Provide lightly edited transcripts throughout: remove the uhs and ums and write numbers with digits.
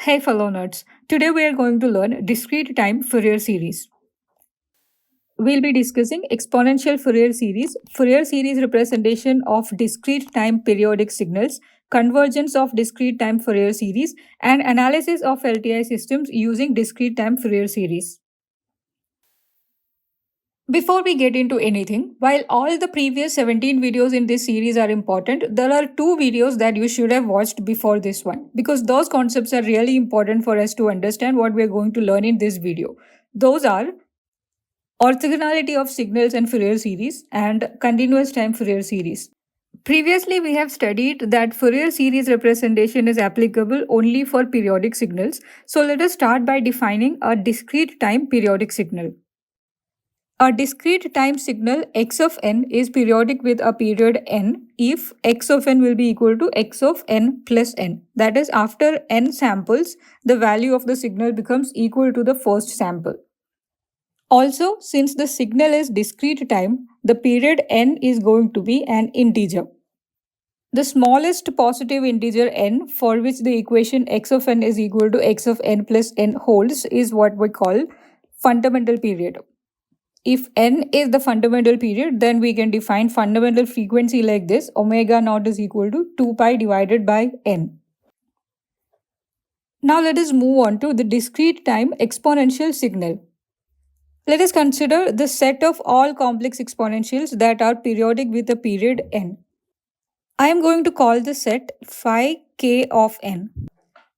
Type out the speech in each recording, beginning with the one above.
Hey fellow nerds, today we are going to learn discrete time Fourier series. We'll be discussing exponential Fourier series representation of discrete time periodic signals, convergence of discrete time Fourier series, and analysis of LTI systems using discrete time Fourier series. Before we get into anything, while all the previous 17 videos in this series are important, there are two videos that you should have watched before this one because those concepts are really important for us to understand what we are going to learn in this video. Those are orthogonality of signals and Fourier series and continuous time Fourier series. Previously, we have studied that Fourier series representation is applicable only for periodic signals. So let us start by defining a discrete time periodic signal. A discrete time signal x of n is periodic with a period n if x of n will be equal to x of n plus n. That is, after n samples, the value of the signal becomes equal to the first sample. Also, since the signal is discrete time, the period n is going to be an integer. The smallest positive integer n for which the equation x of n is equal to x of n plus n holds is what we call fundamental period. If n is the fundamental period, then we can define fundamental frequency like this: omega naught is equal to 2 pi divided by n. Now let us move on to the discrete time exponential signal. Let us consider the set of all complex exponentials that are periodic with a period n. I am going to call the set phi k of n.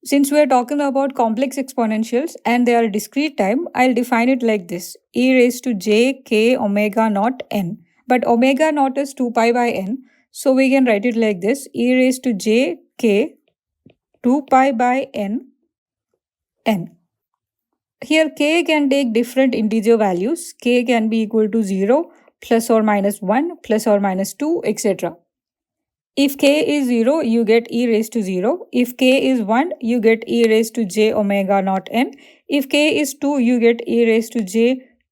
Since we are talking about complex exponentials and they are discrete time, I'll define it like this: e raised to j k omega naught n. But omega naught is 2 pi by n, so we can write it like this: e raised to j k 2 pi by n n. Here k can take different integer values. K can be equal to 0, plus or minus 1, plus or minus 2, etc. If k is 0, you get e raised to 0. If k is 1, you get e raised to j omega naught n. If k is 2, you get e raised to j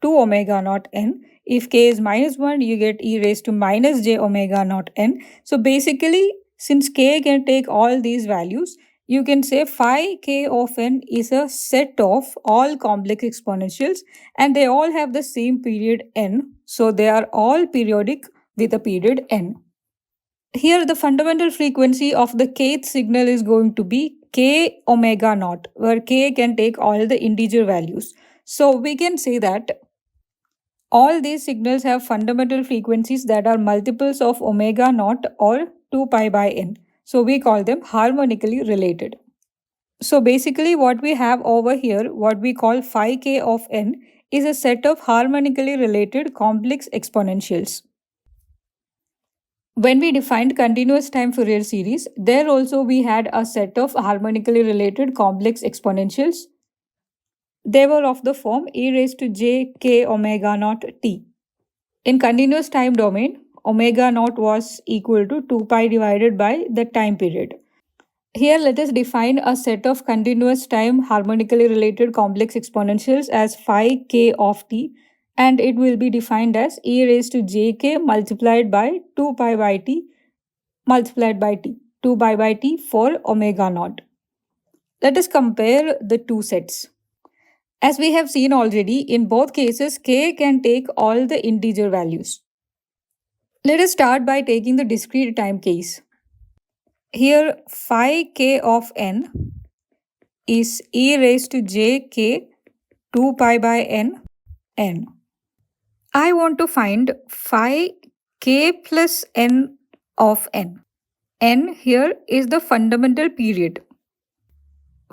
2 omega naught n. If k is minus 1, you get e raised to minus j omega naught n. So basically, since k can take all these values, you can say phi k of n is a set of all complex exponentials and they all have the same period n. So they are all periodic with a period n. Here the fundamental frequency of the kth signal is going to be k omega naught, where k can take all the integer values. So we can say that all these signals have fundamental frequencies that are multiples of omega naught or 2 pi by n. So we call them harmonically related. So basically what we have over here, what we call phi k of n, is a set of harmonically related complex exponentials. When we defined continuous time Fourier series, there also we had a set of harmonically related complex exponentials. They were of the form e raised to j k omega naught t. In continuous time domain, omega naught was equal to 2 pi divided by the time period. Here let us define a set of continuous time harmonically related complex exponentials as phi k of t, and it will be defined as e raised to jk multiplied by 2 pi by t multiplied by t, 2 pi by t for omega naught. Let us compare the two sets. As we have seen already, in both cases k can take all the integer values. Let us start by taking the discrete time case. Here phi k of n is e raised to j k 2 pi by n n. I want to find phi k plus n of n. N here is the fundamental period.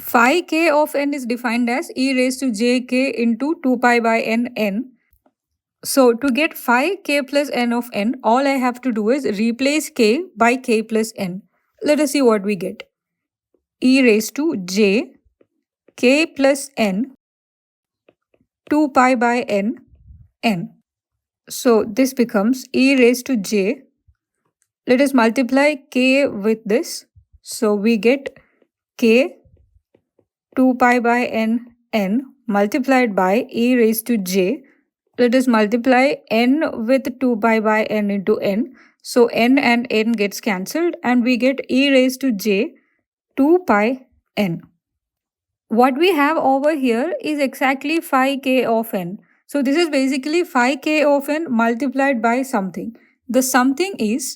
Phi k of n is defined as e raised to j k into 2 pi by n n. So to get phi k plus n of n, all I have to do is replace k by k plus n. Let us see what we get. E raised to j k plus n 2 pi by n n. So this becomes e raised to j. Let us multiply k with this. So we get k 2 pi by n n multiplied by e raised to j. Let us multiply n with 2 pi by n into n. So n and n gets cancelled and we get e raised to j 2 pi n. What we have over here is exactly phi k of n. So this is basically phi k of n multiplied by something. The something is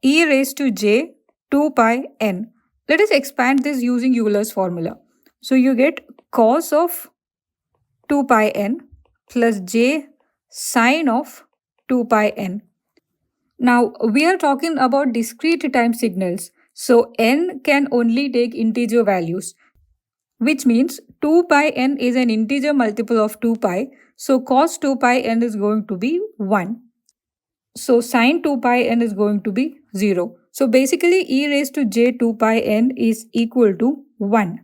e raised to j 2 pi n. Let us expand this using Euler's formula. So you get cos of 2 pi n plus j sine of 2 pi n. Now we are talking about discrete time signals. So n can only take integer values, which means 2 pi n is an integer multiple of 2 pi. So cos 2 pi n is going to be 1. So sine 2 pi n is going to be 0. So basically e raised to j 2 pi n is equal to 1.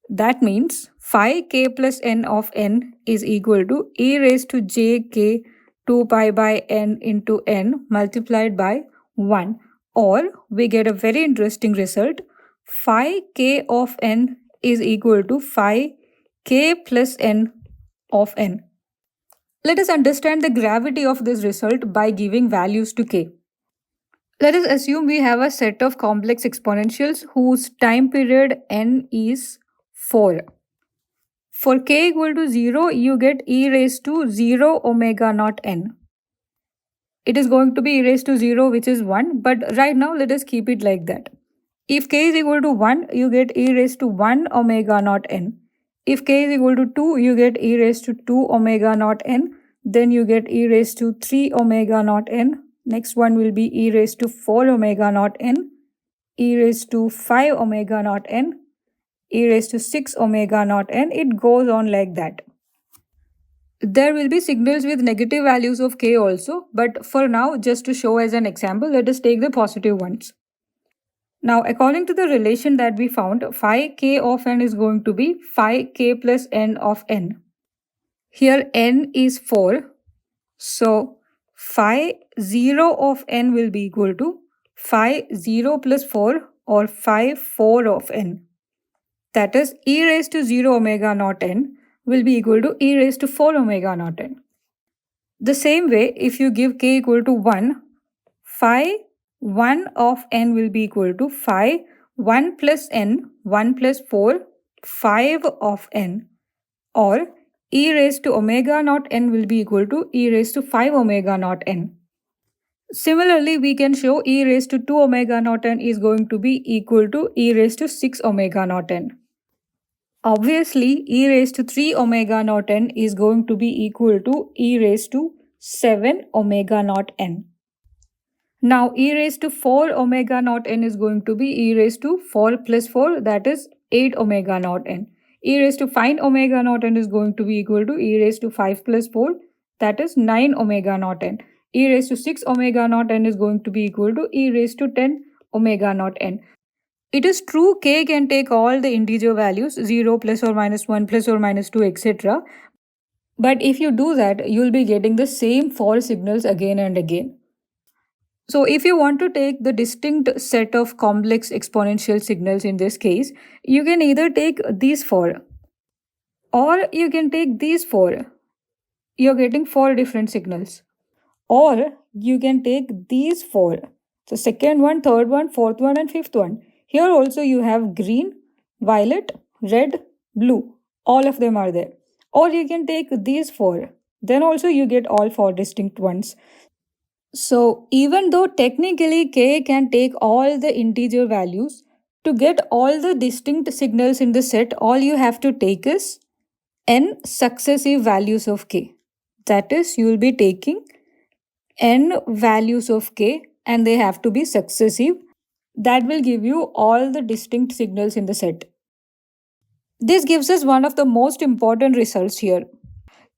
That means phi k plus n of n is equal to e raised to j k 2 pi by n into n multiplied by 1. Or we get a very interesting result. Phi k of n is equal to phi k plus n of n. Let us understand the gravity of this result by giving values to k. Let us assume we have a set of complex exponentials whose time period n is 4. For k equal to 0, you get e raised to 0 omega naught n. It is going to be e raised to 0, which is 1, but right now let us keep it like that. If k is equal to 1, you get e raised to 1 omega naught n. If k is equal to 2, you get e raised to 2 omega naught n. Then you get e raised to 3 omega naught n. Next one will be e raised to 4 omega naught n, e raised to 5 omega naught n, e raised to 6 omega naught n. It goes on like that. There will be signals with negative values of k also, but for now, just to show as an example, let us take the positive ones. Now, according to the relation that we found, phi k of n is going to be phi k plus n of n. Here n is 4. So, phi 0 of n will be equal to phi 0 plus 4 or phi 4 of n. That is e raised to 0 omega naught n will be equal to e raised to 4 omega naught n. The same way, if you give k equal to 1, phi 1 of n will be equal to phi 1 plus n, 1 plus 4, 5 of n, or e raised to omega naught n will be equal to e raised to 5 omega naught n. Similarly, we can show e raised to 2 omega naught n is going to be equal to e raised to 6 omega naught n. Obviously, e raised to 3 omega naught n is going to be equal to e raised to 7 omega naught n. Now, e raised to 4 omega naught n is going to be e raised to 4 plus 4, that is 8 omega naught n. E raised to 5 omega naught n is going to be equal to e raised to 5 plus 4, that is 9 omega naught n. E raised to 6 omega naught n is going to be equal to e raised to 10 omega naught n. It is true k can take all the integer values 0 plus or minus 1 plus or minus 2 etc. But if you do that, you will be getting the same 4 signals again and again. So if you want to take the distinct set of complex exponential signals in this case, you can either take these 4 or you can take these 4. You're getting 4 different signals. Or you can take these 4. The second one, third one, fourth one and fifth one. Here also you have green, violet, red, blue. All of them are there. Or you can take these 4. Then also you get all 4 distinct ones. So even though technically k can take all the integer values, to get all the distinct signals in the set, all you have to take is n successive values of k. That is, you will be taking n values of k and they have to be successive. That will give you all the distinct signals in the set. This gives us one of the most important results here.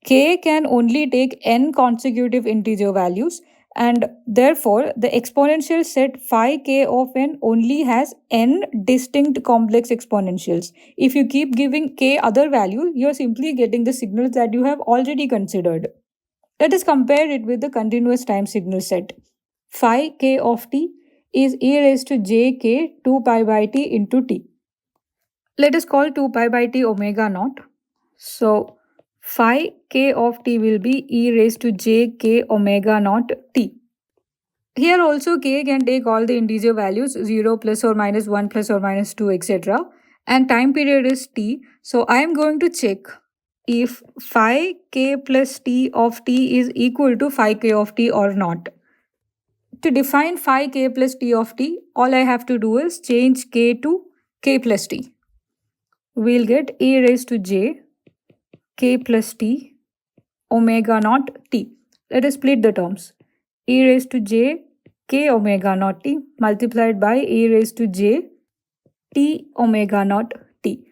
K can only take n consecutive integer values, and therefore the exponential set phi k of n only has n distinct complex exponentials. If you keep giving k other value, you are simply getting the signals that you have already considered. Let us compare it with the continuous time signal set. Phi k of t is e raised to j k 2 pi by t into t. Let us call 2 pi by t omega naught. So phi k of t will be e raised to j k omega naught t. Here also k can take all the integer values 0 plus or minus 1 plus or minus 2 etc. and time period is t. So I am going to check if phi k plus t of t is equal to phi k of t or not. To define phi k plus t of t, all I have to do is change k to k plus t. We'll get e raised to j k plus t omega naught t. Let us split the terms. E raised to j k omega naught t multiplied by e raised to j t omega naught t.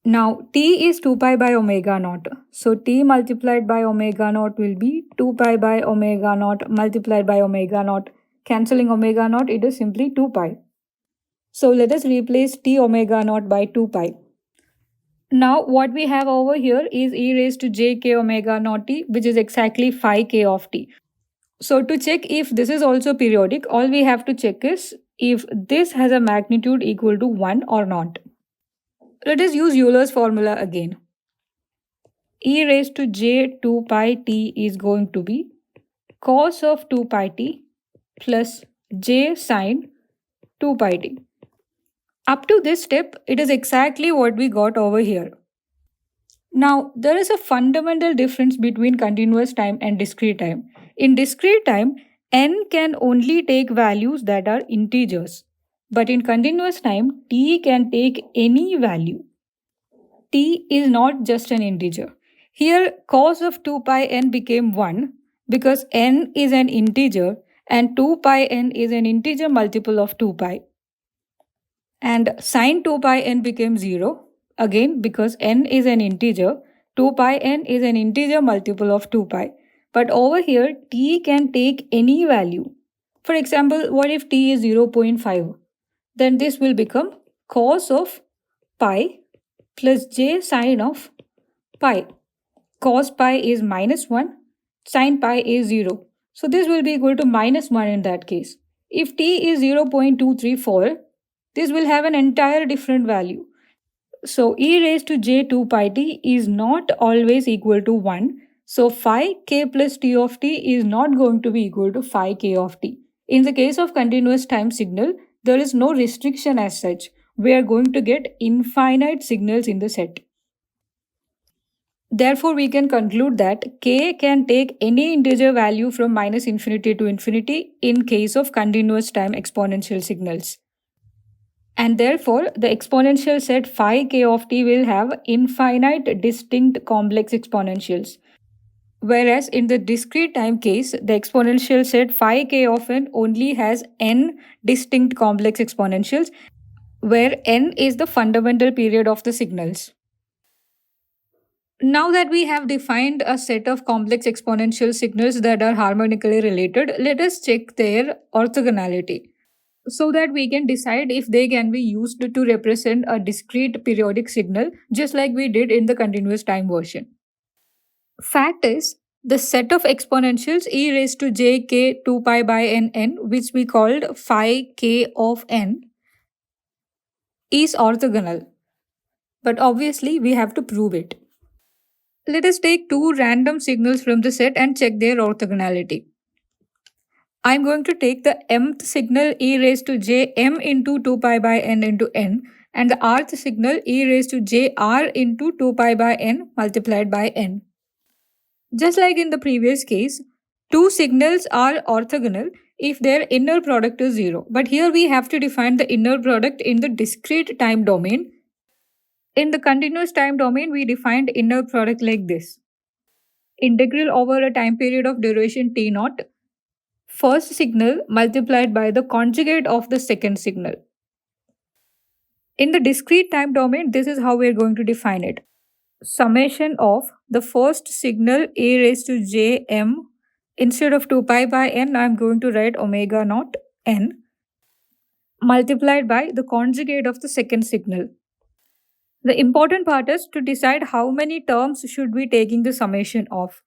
Now t is 2 pi by omega naught. So t multiplied by omega naught will be 2 pi by omega naught multiplied by omega naught. Cancelling omega naught, it is simply 2 pi. So let us replace t omega naught by 2 pi. Now what we have over here is e raised to j k omega naught t, which is exactly phi k of t. So to check if this is also periodic, all we have to check is if this has a magnitude equal to 1 or not. Let us use Euler's formula again. E raised to j 2 pi t is going to be cos of 2 pi t plus j sine 2 pi t. Up to this step, it is exactly what we got over here. Now, there is a fundamental difference between continuous time and discrete time. In discrete time, n can only take values that are integers. But in continuous time, t can take any value. T is not just an integer. Here, cos of 2 pi n became 1 because n is an integer and 2 pi n is an integer multiple of 2 pi. And sine 2 pi n became 0 again because n is an integer, 2 pi n is an integer multiple of 2 pi. But over here, t can take any value. For example, what if t is 0.5? Then this will become cos of pi plus j sine of pi. Cos pi is minus 1, sine pi is 0. So this will be equal to minus 1 in that case. If t is 0.234, this will have an entire different value. So e raised to j 2 pi t is not always equal to 1. So phi k plus t of t is not going to be equal to phi k of t. In the case of continuous time signal, there is no restriction as such. We are going to get infinite signals in the set. Therefore, we can conclude that k can take any integer value from minus infinity to infinity in case of continuous time exponential signals. And therefore, the exponential set phi k of t will have infinite distinct complex exponentials. Whereas in the discrete time case, the exponential set phi k of n only has n distinct complex exponentials, where n is the fundamental period of the signals. Now that we have defined a set of complex exponential signals that are harmonically related, let us check their orthogonality so that we can decide if they can be used to represent a discrete periodic signal, just like we did in the continuous time version. Fact is, the set of exponentials e raised to j k 2 pi by n, which we called phi k of n, is orthogonal. But obviously, we have to prove it. Let us take two random signals from the set and check their orthogonality. I'm going to take the mth signal e raised to j m into 2 pi by n into n and the rth signal e raised to j r into 2 pi by n multiplied by n. Just like in the previous case, two signals are orthogonal if their inner product is 0. But here we have to define the inner product in the discrete time domain. In the continuous time domain, we defined inner product like this. Integral over a time period of duration t naught, first signal multiplied by the conjugate of the second signal. In the discrete time domain, this is how we are going to define it. Summation of the first signal a raised to j m. Instead of 2 pi by n, I am going to write omega naught n multiplied by the conjugate of the second signal. The important part is to decide how many terms should we taking the summation of.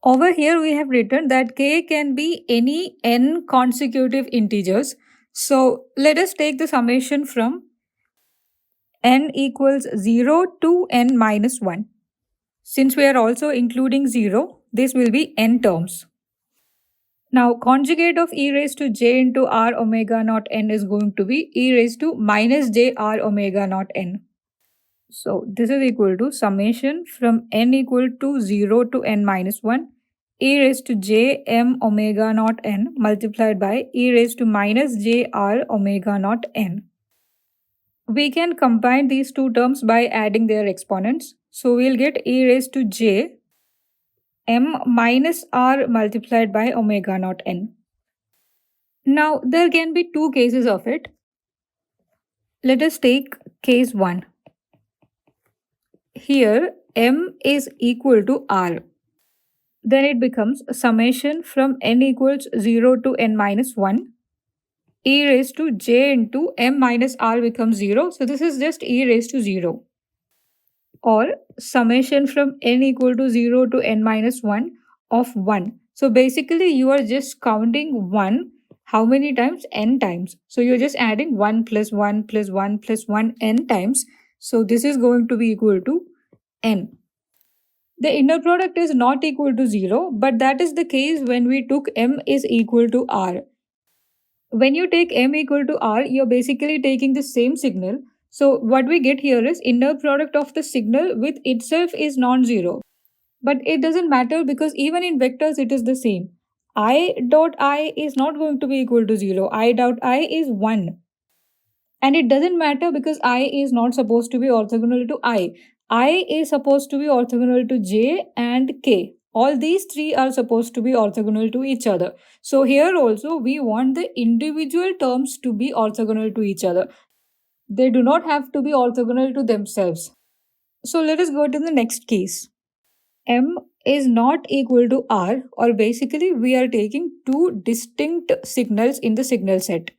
Over here we have written that k can be any n consecutive integers. So let us take the summation from n equals 0 to n minus 1. Since we are also including 0, this will be n terms. Now, conjugate of e raised to j into r omega naught n is going to be e raised to minus j r omega naught n. So, this is equal to summation from n equal to 0 to n minus 1 e raised to j m omega naught n multiplied by e raised to minus j r omega naught n. We can combine these two terms by adding their exponents. So, we'll get e raised to j m minus r multiplied by omega naught n. Now, there can be two cases of it. Let us take case 1. Here, m is equal to r. Then it becomes summation from n equals 0 to n minus 1. E raised to j into m minus r becomes 0. So, this is just e raised to 0. Or summation from n equal to 0 to n minus 1 of 1. So, basically, you are just counting 1 how many times? N times. So, you're just adding 1 plus 1 plus 1 plus 1 n times. So, this is going to be equal to n. The inner product is not equal to 0, but that is the case when we took m is equal to r. When you take m equal to r, you're basically taking the same signal. So, what we get here is inner product of the signal with itself is non-zero. But it doesn't matter because even in vectors it is the same. I dot I is not going to be equal to 0. I dot I is 1. And it doesn't matter because I is not supposed to be orthogonal to I. I is supposed to be orthogonal to j and k. All these three are supposed to be orthogonal to each other. So here also we want the individual terms to be orthogonal to each other. They do not have to be orthogonal to themselves. So let us go to the next case. M is not equal to R, or basically we are taking two distinct signals in the signal set.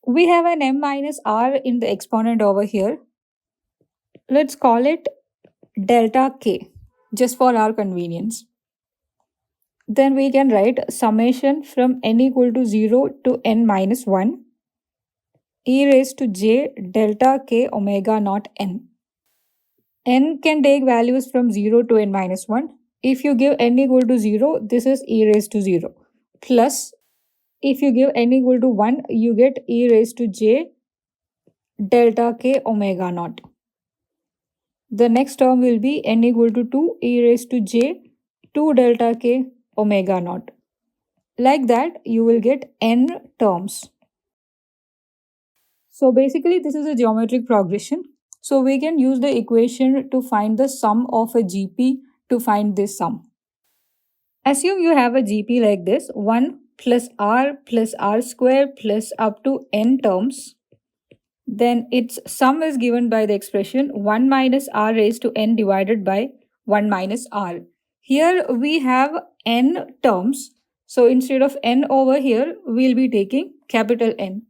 We have an M minus R in the exponent over here. Let's call it delta K, just for our convenience. Then we can write summation from n equal to 0 to n minus 1 e raised to j delta K omega naught n. N can take values from 0 to n minus 1. If you give n equal to 0, this is e raised to 0. Plus, if you give n equal to 1, you get e raised to j delta K omega naught. The next term will be n equal to 2 e raised to j 2 delta K omega naught. Like that, you will get n terms. So basically, this is a geometric progression. So we can use the equation to find the sum of a GP to find this sum. Assume you have a GP like this, 1 plus r square plus up to n terms. Then its sum is given by the expression 1 minus r raised to n divided by 1 minus r. Here we have n terms. So instead of n over here, we'll be taking capital N.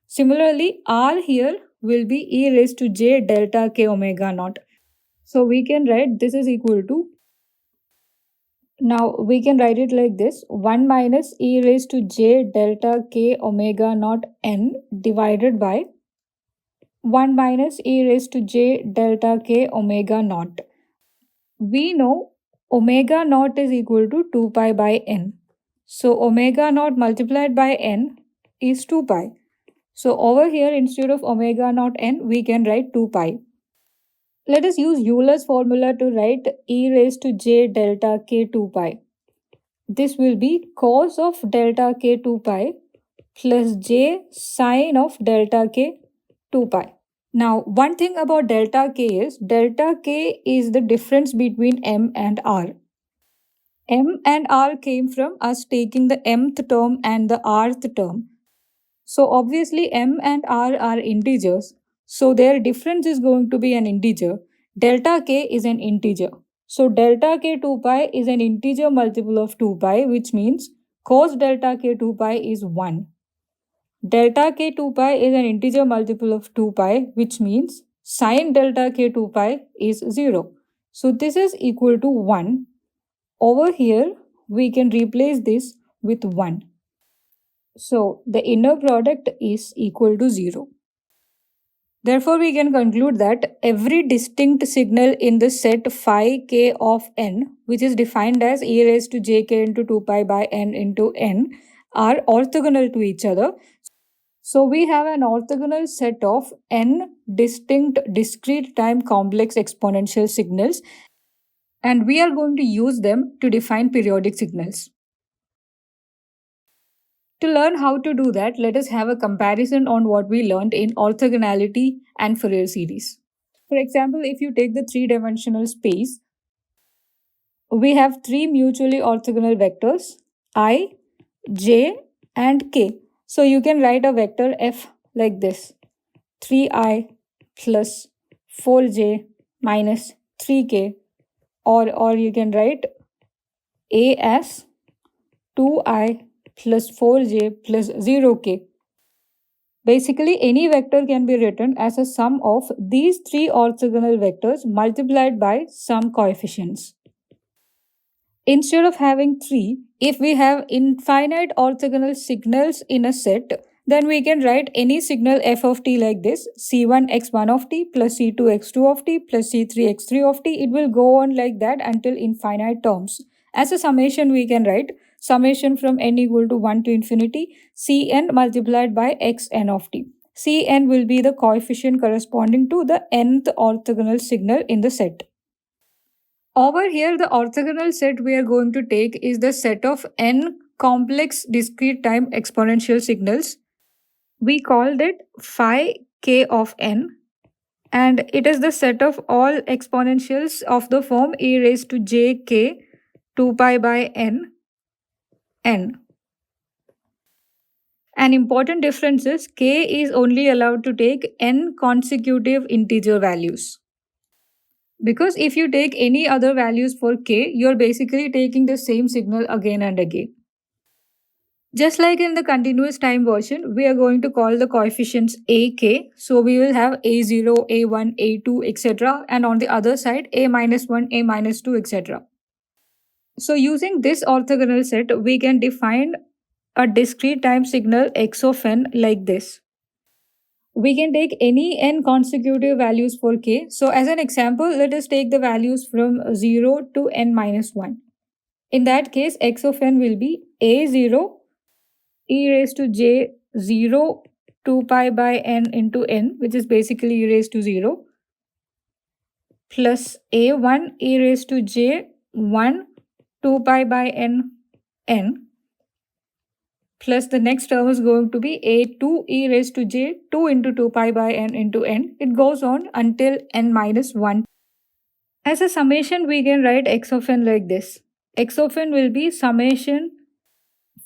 Similarly, r here will be e raised to j delta K omega naught. So we can write this is equal to, now we can write it like this, 1 minus e raised to j delta K omega naught n divided by 1 minus e raised to j delta K omega naught. We know omega naught is equal to 2 pi by n. So omega naught multiplied by n is 2 pi. So over here, instead of omega naught n, we can write 2 pi. Let us use Euler's formula to write e raised to j delta K 2 pi. This will be cos of delta K 2 pi plus j sine of delta K 2 pi. Now, one thing about delta K is the difference between m and r. M and r came from us taking the mth term and the rth term. So obviously m and r are integers. So their difference is going to be an integer. Delta k is an integer. So delta k 2 pi is an integer multiple of 2 pi, which means cos delta k 2 pi is 1. Delta k 2 pi is an integer multiple of 2 pi, which means sin delta k 2 pi is 0. So this is equal to 1. Over here, we can replace this with 1. So the inner product is equal to 0. Therefore, we can conclude that every distinct signal in the set phi k of n, which is defined as e raised to jk into 2 pi by n into n, are orthogonal to each other. So we have an orthogonal set of n distinct discrete time complex exponential signals, and we are going to use them to define periodic signals. To learn how to do that, let us have a comparison on what we learned in orthogonality and Fourier series. For example, if you take the three-dimensional space, we have three mutually orthogonal vectors I, j, and k. So you can write a vector f like this: 3i plus 4j minus 3k, or you can write a as 2i plus 4j plus 0k. Basically, any vector can be written as a sum of these three orthogonal vectors multiplied by some coefficients. Instead of having 3, if we have infinite orthogonal signals in a set, then we can write any signal f of t like this: c1 x1 of t plus c2 x2 of t plus c3 x3 of t. It will go on like that until infinite terms. As a summation, we can write summation from n equal to 1 to infinity cn multiplied by xn of t. Cn will be the coefficient corresponding to the nth orthogonal signal in the set. Over here, the orthogonal set we are going to take is the set of n complex discrete time exponential signals. We called it phi k of n, and it is the set of all exponentials of the form e raised to j k 2 pi by n. An important difference is k is only allowed to take n consecutive integer values. Because if you take any other values for k, you're basically taking the same signal again and again. Just like in the continuous time version, we are going to call the coefficients ak. So we will have a0, a1, a2, etc. And on the other side, a minus 1, a minus 2, etc. So using this orthogonal set, we can define a discrete time signal x of n like this. We can take any n consecutive values for k. So as an example, let us take the values from 0 to n minus 1. In that case, x of n will be a0 e raised to j 0 2 pi by n into n, which is basically e raised to 0, plus a1 e raised to j 1 2 pi by n, plus the next term is going to be a2 e raised to j 2 into 2 pi by n into n. It goes on until n minus 1. As a summation, we can write x of n like this. X of n will be summation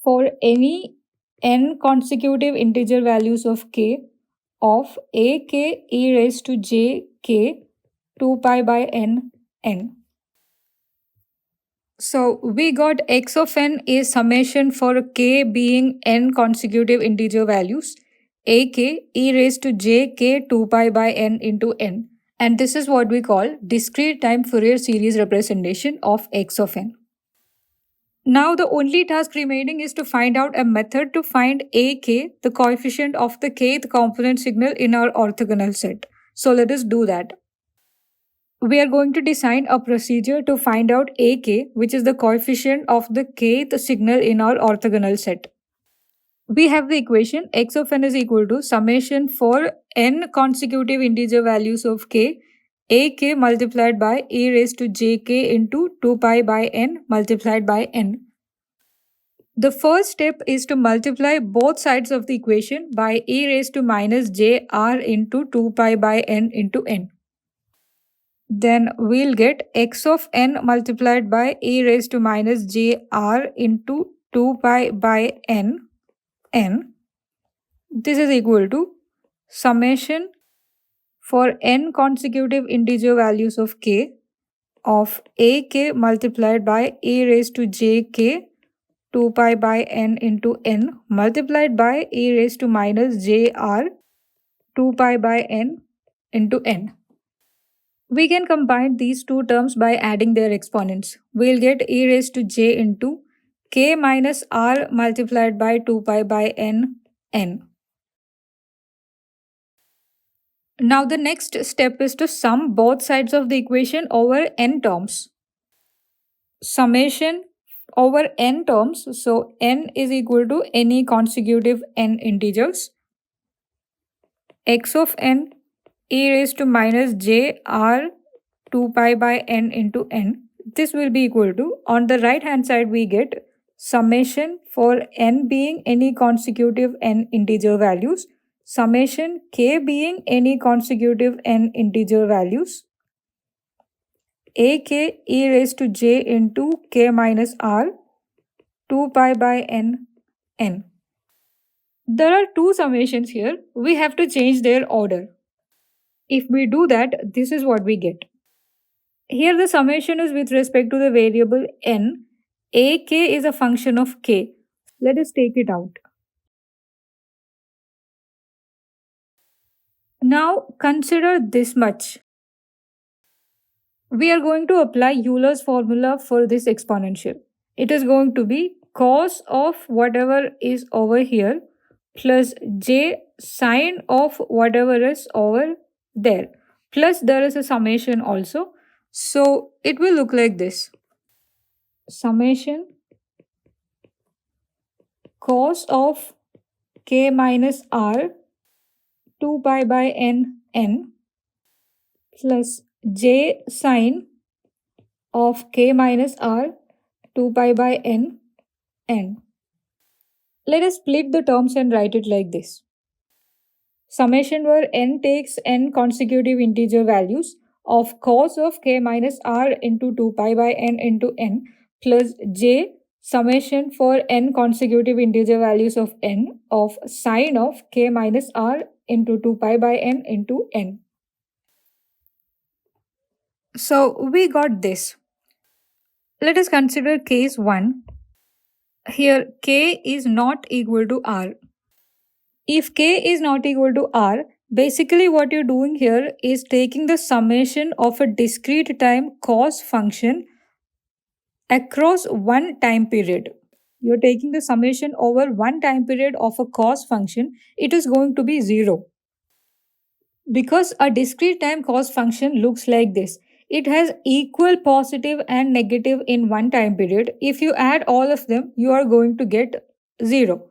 for any n consecutive integer values of k of ak e raised to j k 2 pi by n. So we got x of n is summation for k being n consecutive integer values, ak e raised to j k 2 pi by n into n. And this is what we call discrete time Fourier series representation of x of n. Now the only task remaining is to find out a method to find ak, the coefficient of the kth component signal in our orthogonal set. So let us do that. We are going to design a procedure to find out ak, which is the coefficient of the kth signal in our orthogonal set. We have the equation x of n is equal to summation for n consecutive integer values of k, ak multiplied by e raised to jk into 2 pi by n multiplied by n. The first step is to multiply both sides of the equation by e raised to minus jr into 2 pi by n into n. Then we'll get x of n multiplied by e raised to minus jr into 2 pi by n. This is equal to summation for n consecutive integer values of k of ak multiplied by e raised to jk 2 pi by n into n multiplied by e raised to minus jr 2 pi by n into n. We can combine these two terms by adding their exponents. We'll get e raised to j into k minus r multiplied by 2 pi by n. Now the next step is to sum both sides of the equation over n terms. Summation over n terms, so n is equal to any consecutive n integers. X of n e raised to minus j r 2 pi by n into n. This will be equal to, on the right hand side we get summation for n being any consecutive n integer values, summation k being any consecutive n integer values, ak e raised to j into k minus r 2 pi by n n. There are two summations here. We have to change their order. If we do that, this is what we get. Here the summation is with respect to the variable n. Ak is a function of k. Let us take it out. Now consider this much. We are going to apply Euler's formula for this exponential. It is going to be cos of whatever is over here plus j sine of whatever is over there. Plus there is a summation also. So it will look like this. Summation cos of k minus r 2 pi by n n plus j sine of k minus r 2 pi by n n. Let us split the terms and write it like this. Summation where n takes n consecutive integer values of cos of k minus r into 2 pi by n into n plus j summation for n consecutive integer values of n of sine of k minus r into 2 pi by n into n. So we got this. Let us consider case 1. Here k is not equal to r. If k is not equal to r, basically what you're doing here is taking the summation of a discrete time cos function across one time period. You're taking the summation over one time period of a cos function, it is going to be 0. Because a discrete time cos function looks like this. It has equal positive and negative in one time period. If you add all of them, you are going to get 0.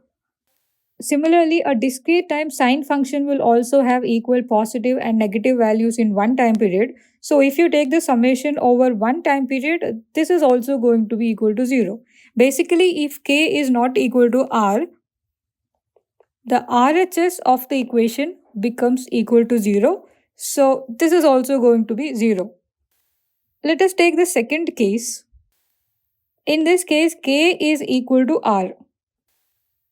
Similarly, a discrete time sine function will also have equal positive and negative values in one time period. So if you take the summation over one time period, this is also going to be equal to 0. Basically, if k is not equal to r, the RHS of the equation becomes equal to 0. So this is also going to be 0. Let us take the second case. In this case, k is equal to r.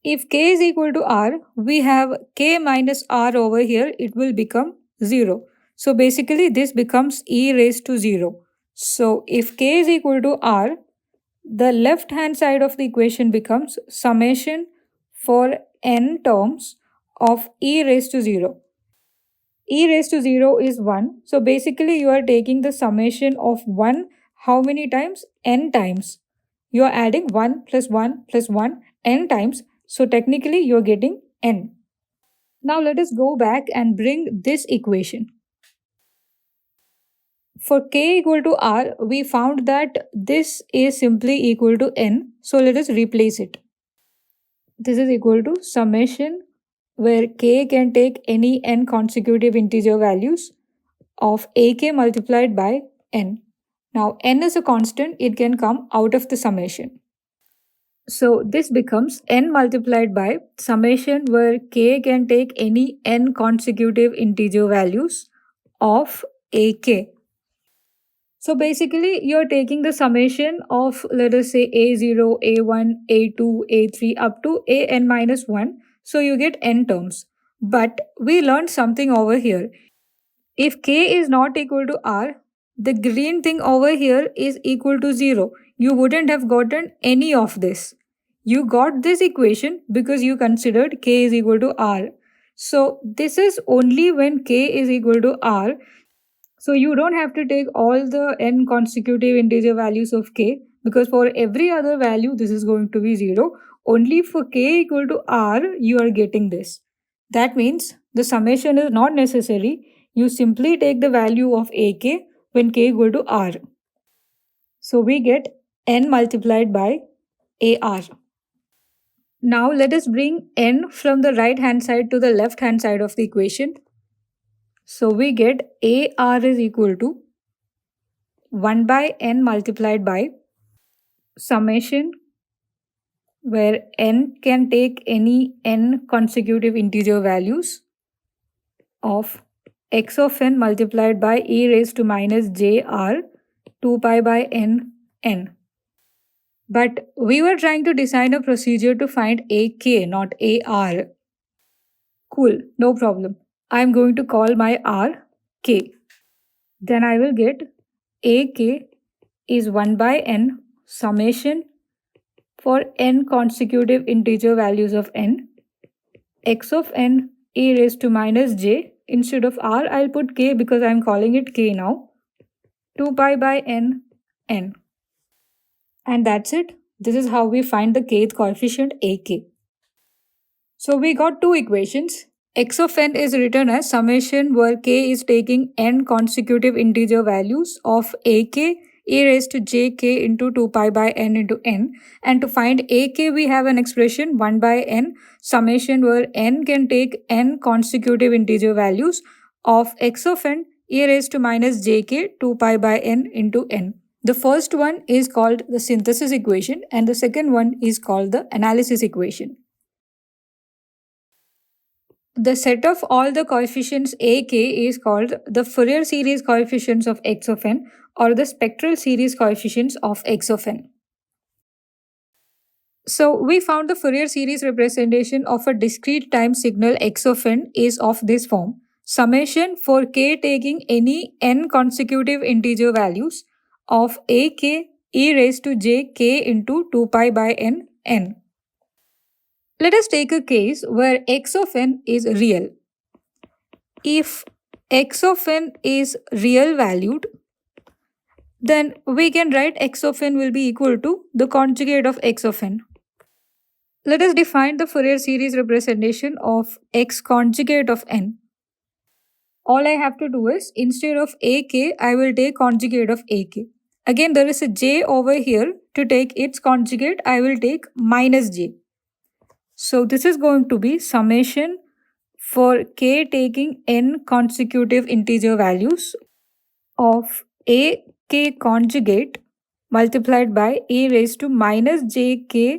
If k is equal to r, we have k minus r over here, it will become 0. So basically this becomes e raised to 0. So if k is equal to r, the left hand side of the equation becomes summation for n terms of e raised to 0. E raised to 0 is 1. So basically you are taking the summation of 1 how many times? N times. You are adding 1 plus 1 plus 1 n times. So technically you're getting n. Now let us go back and bring this equation. For k equal to r, we found that this is simply equal to n. So let us replace it. This is equal to summation where k can take any n consecutive integer values of ak multiplied by n. Now n is a constant, it can come out of the summation. So this becomes n multiplied by summation where k can take any n consecutive integer values of ak. So basically you're taking the summation of, let us say, a0, a1, a2, a3 up to an minus 1. So you get n terms. But we learned something over here. If k is not equal to r, the green thing over here is equal to 0. You wouldn't have gotten any of this. You got this equation because you considered k is equal to r. So this is only when k is equal to r. So you don't have to take all the n consecutive integer values of k, because for every other value this is going to be 0. Only for k equal to r you are getting this. That means the summation is not necessary. you simply take the value of ak when k equal to r. So we get n multiplied by ar. Now let us bring n from the right hand side to the left hand side of the equation. So we get ar is equal to 1 by n multiplied by summation, where n can take any n consecutive integer values, of x of n multiplied by e raised to minus jr 2 pi by n. But we were trying to design a procedure to find ak, not ar. Cool, no problem. I'm going to call my r k. Then I will get ak is 1 by n summation for n consecutive integer values of n, x of n e raised to minus j. Instead of r, I'll put k because I'm calling it k now. 2 pi by n. And that's it. This is how we find the kth coefficient ak. So we got two equations. X of n is written as summation where k is taking n consecutive integer values of ak e raised to jk into 2 pi by n into n. And to find ak, we have an expression 1 by n summation where n can take n consecutive integer values of x of n e raised to minus jk 2 pi by n into n. The first one is called the synthesis equation and the second one is called the analysis equation. The set of all the coefficients ak is called the Fourier series coefficients of x of n or the spectral series coefficients of x of n. So we found the Fourier series representation of a discrete time signal x of n is of this form. Summation for k taking any n consecutive integer values of ak e raised to j k into 2 pi by n. Let us take a case where x of n is real. If x of n is real valued, then we can write x of n will be equal to the conjugate of x of n. Let us define the Fourier series representation of x conjugate of n. All I have to do is, instead of ak, I will take conjugate of ak. Again, there is a j over here. To take its conjugate, I will take minus j. So this is going to be summation for k taking n consecutive integer values of ak conjugate multiplied by e raised to minus jk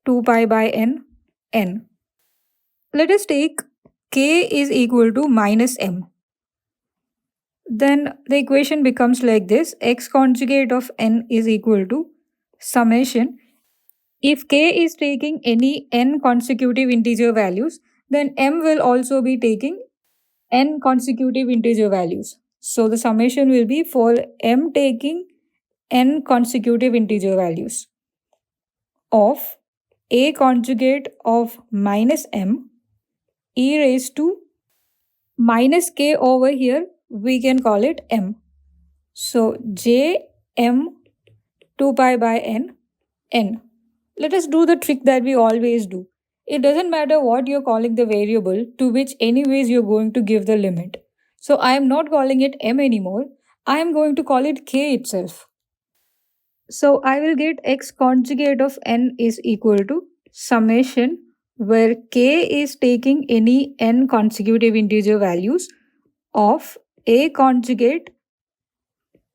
2 pi by n. Let us take k is equal to minus m. Then the equation becomes like this: x conjugate of n is equal to summation. If k is taking any n consecutive integer values, then m will also be taking n consecutive integer values. So the summation will be for m taking n consecutive integer values of a conjugate of minus m e raised to minus k over here, we can call it m. So j m 2 pi by n. Let us do the trick that we always do. It doesn't matter what you're calling the variable to which anyways you're going to give the limit. So I am not calling it m anymore. I am going to call it k itself. So I will get x conjugate of n is equal to summation where k is taking any n consecutive integer values of a conjugate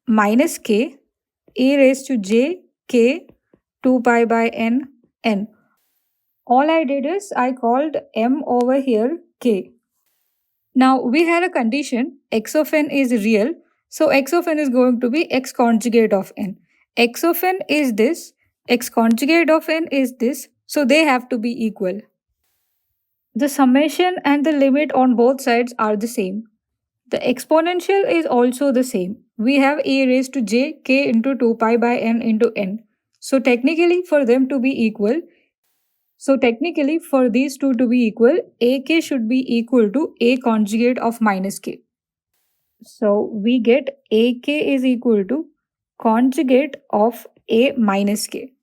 minus k e raised to j k 2 pi by n. All I did is I called m over here k. Now we had a condition x of n is real, so x of n is going to be x conjugate of n. X of n is this, x conjugate of n is this, so they have to be equal. The summation and the limit on both sides are the same. The exponential is also the same. We have e raised to j k into 2 pi by n into n. So technically for them to be equal, for these two to be equal, ak should be equal to a conjugate of minus k. So we get ak is equal to conjugate of a minus k.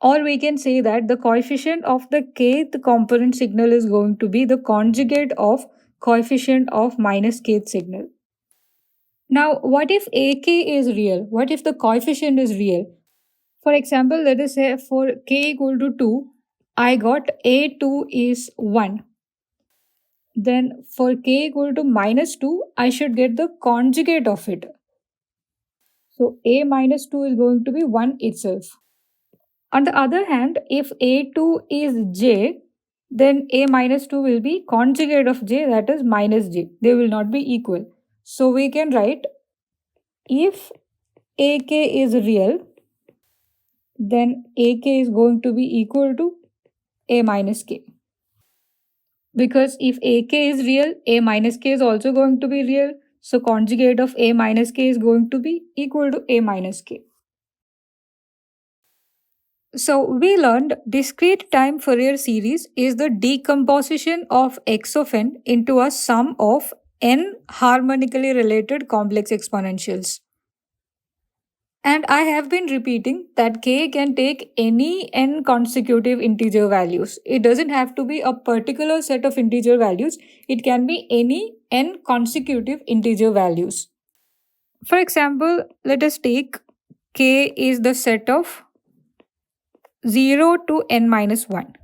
Or we can say that the coefficient of the kth component signal is going to be the conjugate of coefficient of minus kth signal. Now, what if AK is real? What if the coefficient is real? For example, let us say for k equal to 2, I got A2 is 1. Then for k equal to minus 2, I should get the conjugate of it. So A minus 2 is going to be 1 itself. On the other hand, if A2 is j, then A minus 2 will be conjugate of j, that is minus j. They will not be equal. So we can write, if AK is real, then AK is going to be equal to A minus k. Because if AK is real, A minus k is also going to be real. So conjugate of A minus k is going to be equal to A minus k. So we learned discrete time Fourier series is the decomposition of x of n into a sum of n harmonically related complex exponentials. And I have been repeating that k can take any n consecutive integer values. It doesn't have to be a particular set of integer values. It can be any n consecutive integer values. For example, let us take k is the set of 0 to n minus 1.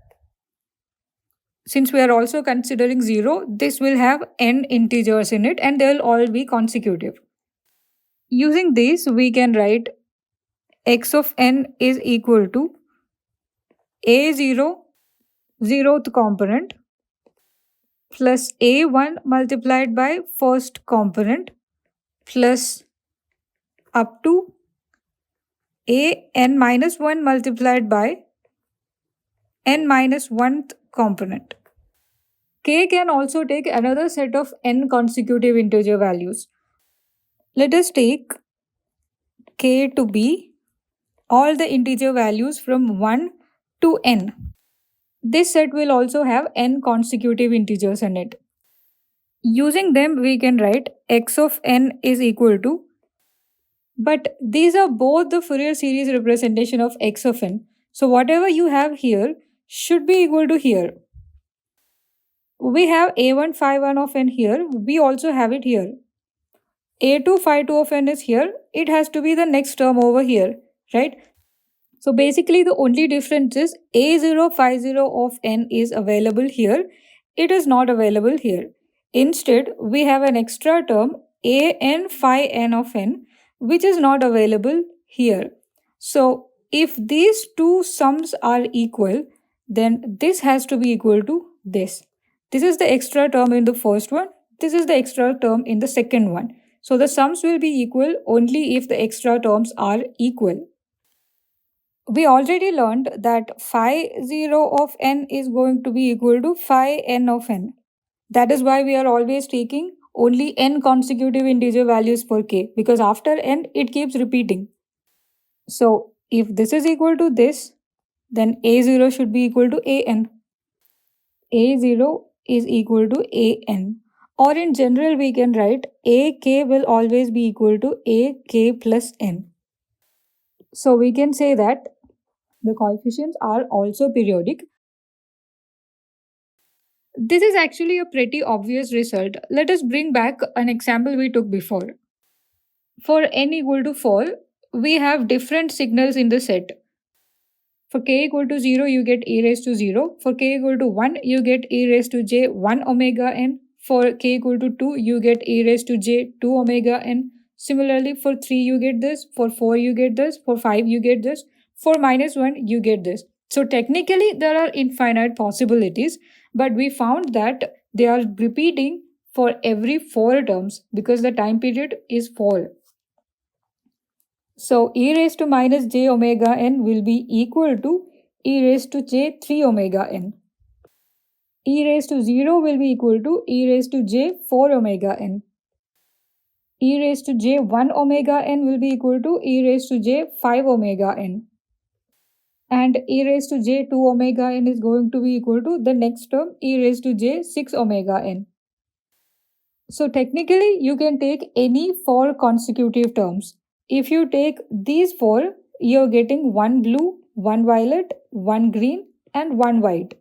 Since we are also considering 0, this will have n integers in it and they will all be consecutive. Using this, we can write x of n is equal to a0, 0th component, plus a1 multiplied by first component, plus up to an minus 1 multiplied by n minus 1th component. K can also take another set of n consecutive integer values. Let us take k to be all the integer values from 1 to n. This set will also have n consecutive integers in it. Using them, we can write x of n is equal to, but these are both the Fourier series representation of x of n. So whatever you have here should be equal to here. We have a1 phi 1 of n here. We also have it here. a2 phi 2 of n is here. It has to be the next term over here, right? So basically the only difference is a0 phi 0 of n is available here. It is not available here. Instead, we have an extra term an phi n of n, which is not available here. So if these two sums are equal, then this has to be equal to this. This is the extra term in the first one. This is the extra term in the second one. So the sums will be equal only if the extra terms are equal. We already learned that phi 0 of n is going to be equal to phi n of n. That is why we are always taking only n consecutive integer values for k, because after n it keeps repeating. So if this is equal to this, then a0 should be equal to an. a0 is equal to an. Or in general we can write ak will always be equal to ak plus n. So we can say that the coefficients are also periodic. This is actually a pretty obvious result. Let us bring back an example we took before. For n equal to 4, we have different signals in the set. For k equal to 0, you get e raised to 0. For k equal to 1, you get e raised to j 1 omega n. For k equal to 2, you get e raised to j 2 omega n. Similarly, for 3, you get this. For 4, you get this. For 5, you get this. For minus 1, you get this. So technically, there are infinite possibilities, but we found that they are repeating for every 4 terms because the time period is 4. So e raised to minus j omega n will be equal to e raised to j 3 omega n. E raised to 0 will be equal to e raised to j 4 omega n. E raised to j 1 omega n will be equal to e raised to j 5 omega n. And e raised to j 2 omega n is going to be equal to the next term e raised to j 6 omega n. So technically you can take any 4 consecutive terms. If you take these 4, you're getting 1 blue, 1 violet, 1 green and 1 white.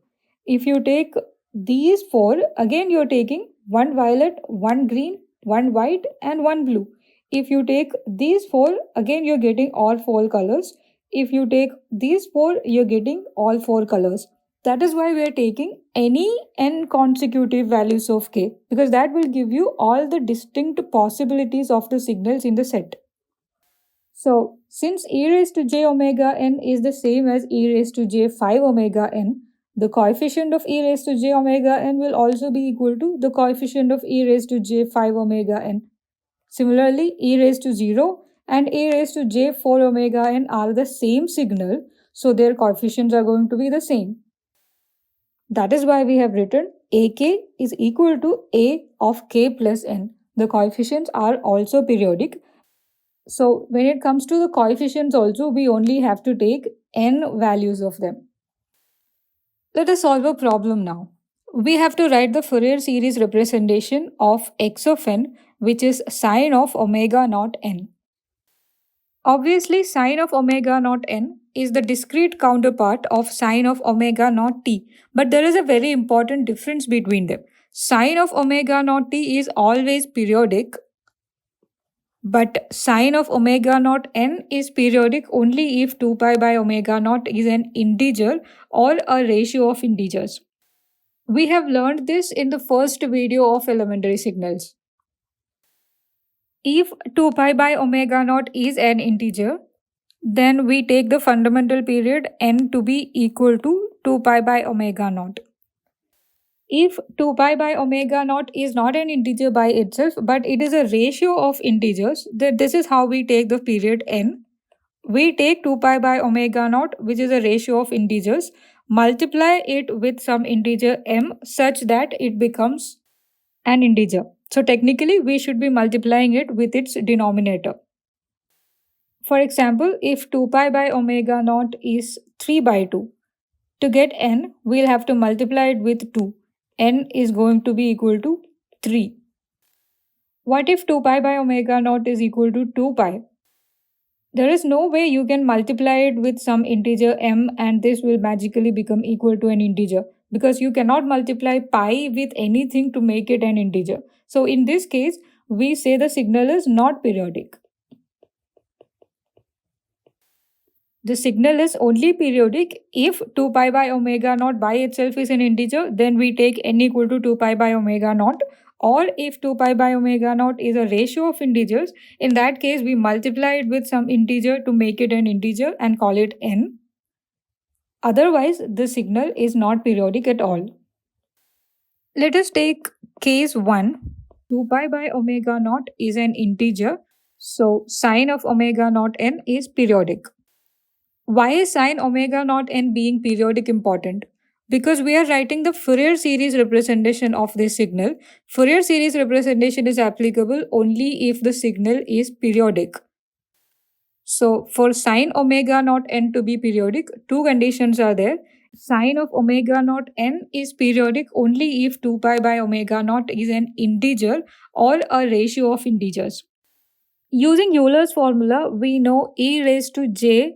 If you take these 4, again you're taking one violet, one green, one white, and one blue. If you take these four, again you're getting all four colors. If you take these four, you're getting all four colors. That is why we are taking any n consecutive values of k, because that will give you all the distinct possibilities of the signals in the set. So, since e raised to j omega n is the same as e raised to j 5 omega n, the coefficient of e raised to j omega n will also be equal to the coefficient of e raised to j 5 omega n. Similarly, e raised to 0 and e raised to j 4 omega n are the same signal, so their coefficients are going to be the same. That is why we have written ak is equal to a of k plus n. The coefficients are also periodic. So when it comes to the coefficients also, we only have to take n values of them. Let us solve a problem now. We have to write the Fourier series representation of x of n, which is sine of omega naught n. Obviously, sine of omega naught n is the discrete counterpart of sine of omega naught t, but there is a very important difference between them. Sine of omega naught t is always periodic, but sine of omega naught n is periodic only if 2 pi by omega naught is an integer or a ratio of integers. We have learned this in the first video of elementary signals. If 2 pi by omega naught is an integer, then we take the fundamental period n to be equal to 2 pi by omega naught. If 2 pi by omega naught is not an integer by itself, but it is a ratio of integers, then this is how we take the period n. We take 2 pi by omega naught, which is a ratio of integers, multiply it with some integer m such that it becomes an integer. So technically, we should be multiplying it with its denominator. For example, if 2 pi by omega naught is 3 by 2, to get n, we'll have to multiply it with 2. N is going to be equal to 3. What if 2 pi by omega naught is equal to 2 pi? There is no way you can multiply it with some integer m and this will magically become equal to an integer, because you cannot multiply pi with anything to make it an integer. So in this case, we say the signal is not periodic. The signal is only periodic if 2 pi by omega naught by itself is an integer, then we take n equal to 2 pi by omega naught. Or if 2 pi by omega naught is a ratio of integers, in that case we multiply it with some integer to make it an integer and call it n. Otherwise, the signal is not periodic at all. Let us take case 1. 2 pi by omega naught is an integer, so sine of omega naught n is periodic. Why is sine omega naught n being periodic important? Because we are writing the Fourier series representation of this signal. Fourier series representation is applicable only if the signal is periodic. So for sine omega naught n to be periodic, two conditions are there. Sine of omega naught n is periodic only if 2 pi by omega naught is an integer or a ratio of integers. Using Euler's formula, we know e raised to j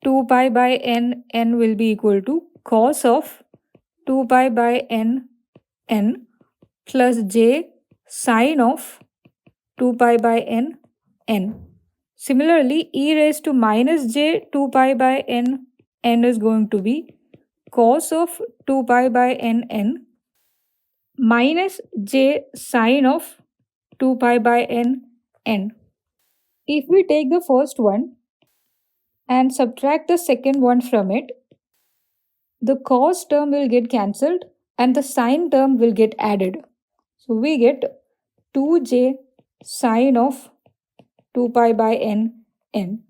2 pi by n will be equal to cos of 2 pi by n plus j sine of 2 pi by n. Similarly, e raised to minus j 2 pi by n is going to be cos of 2 pi by n minus j sine of 2 pi by n. If we take the first one and subtract the second one from it, the cos term will get cancelled and the sine term will get added. So we get 2j sine of 2 pi by n.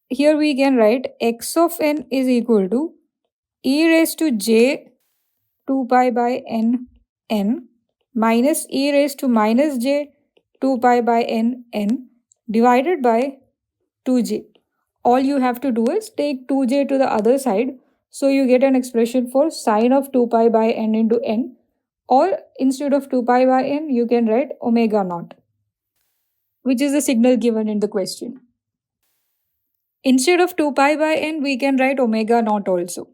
Here we can write x of n is equal to e raised to j 2 pi by n minus e raised to minus j 2 pi by n divided by 2j. All you have to do is take 2j to the other side, so you get an expression for sine of 2 pi by n into n, or instead of 2 pi by n, you can write omega naught, which is the signal given in the question. Instead of 2 pi by n, we can write omega naught also.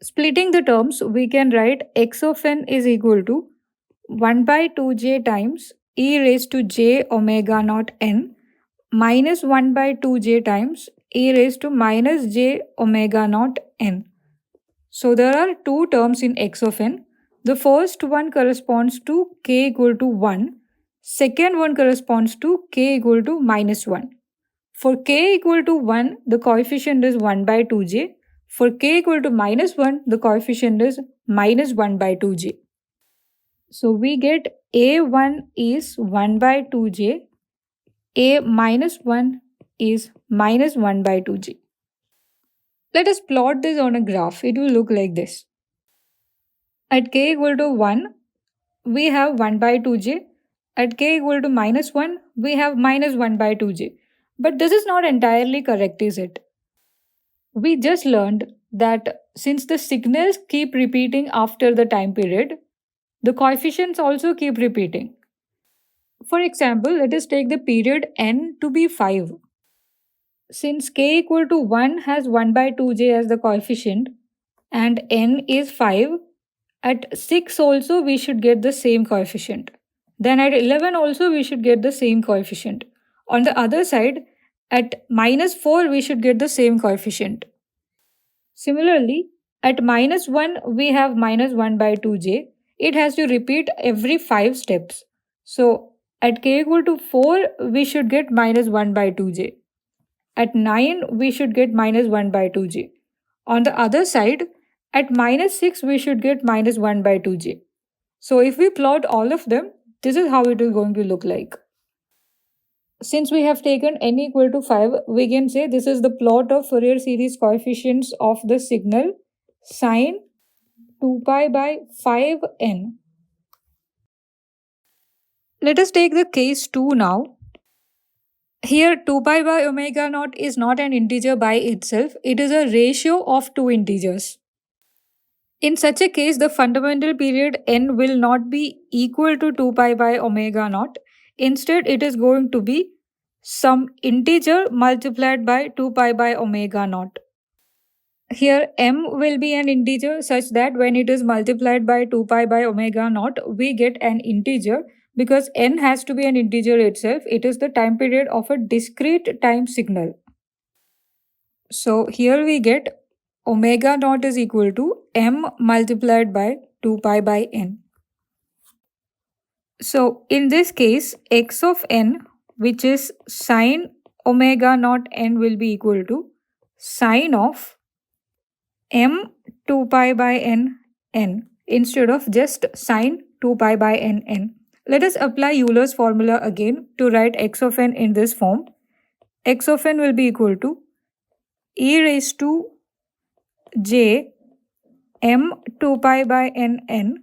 Splitting the terms, we can write x of n is equal to 1 by 2j times e raised to j omega naught n minus 1 by 2j times e raised to minus j omega naught n. So there are two terms in x of n. The first one corresponds to k equal to 1. Second one corresponds to k equal to minus 1. For k equal to 1, the coefficient is 1 by 2j. For k equal to minus 1, the coefficient is minus 1 by 2j. So we get a1 is 1 by 2j, a minus 1 is minus 1 by 2j. Let us plot this on a graph. It will look like this. At k equal to 1, we have 1 by 2j. At k equal to minus 1, we have minus 1 by 2j. But this is not entirely correct, is it? We just learned that since the signals keep repeating after the time period, the coefficients also keep repeating. For example, let us take the period n to be 5. Since k equal to 1 has 1 by 2j as the coefficient and n is 5, at 6 also we should get the same coefficient. Then at 11 also we should get the same coefficient. On the other side, at minus 4 we should get the same coefficient. Similarly, at minus 1 we have minus 1 by 2j. It has to repeat every 5 steps. So at k equal to 4 we should get minus 1 by 2j. At 9 we should get minus 1 by 2j. On the other side, at minus 6 we should get minus 1 by 2j. So if we plot all of them, this is how it is going to look like. Since we have taken n equal to 5, we can say this is the plot of Fourier series coefficients of the signal sine 2 pi by 5n. Let us take the case 2 now. Here 2 pi by omega naught is not an integer by itself, it is a ratio of two integers. In such a case, the fundamental period n will not be equal to 2 pi by omega naught. Instead, it is going to be some integer multiplied by 2 pi by omega naught. Here m will be an integer such that when it is multiplied by 2 pi by omega naught, we get an integer because n has to be an integer itself. It is the time period of a discrete time signal. So here we get omega naught is equal to m multiplied by 2 pi by n. So in this case, x of n, which is sine omega naught n, will be equal to sine of m 2 pi by n n instead of just sine 2 pi by n n. Let us apply Euler's formula again to write x of n in this form. X of n will be equal to e raised to j m 2 pi by n n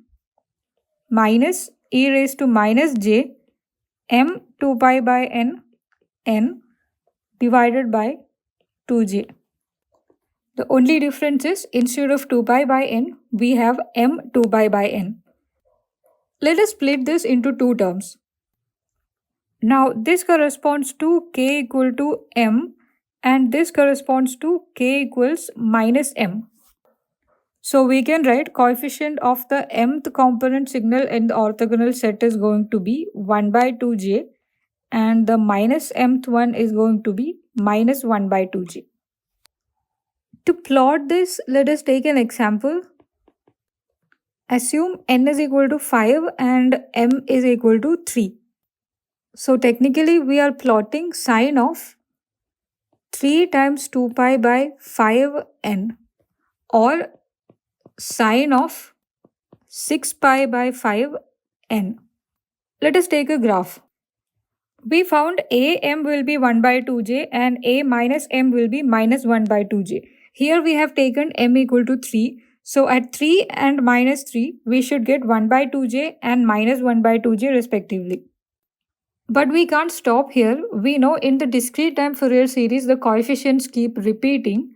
minus e raised to minus j m 2 pi by n n divided by 2j. The only difference is instead of 2 pi by n, we have m 2 pi by n. Let us split this into two terms. Now this corresponds to k equal to m and this corresponds to k equals minus m. So we can write coefficient of the mth component signal in the orthogonal set is going to be 1 by 2j and the minus mth one is going to be minus 1 by 2j. To plot this, let us take an example. Assume n is equal to 5 and m is equal to 3. So technically we are plotting sine of 3 times 2 pi by 5n or sine of 6 pi by 5n. Let us take a graph. We found am will be 1 by 2j and a minus m will be minus 1 by 2j. Here we have taken m equal to 3. So at 3 and minus 3, we should get 1 by 2j and minus 1 by 2j respectively. But we can't stop here. We know in the discrete time Fourier series, the coefficients keep repeating.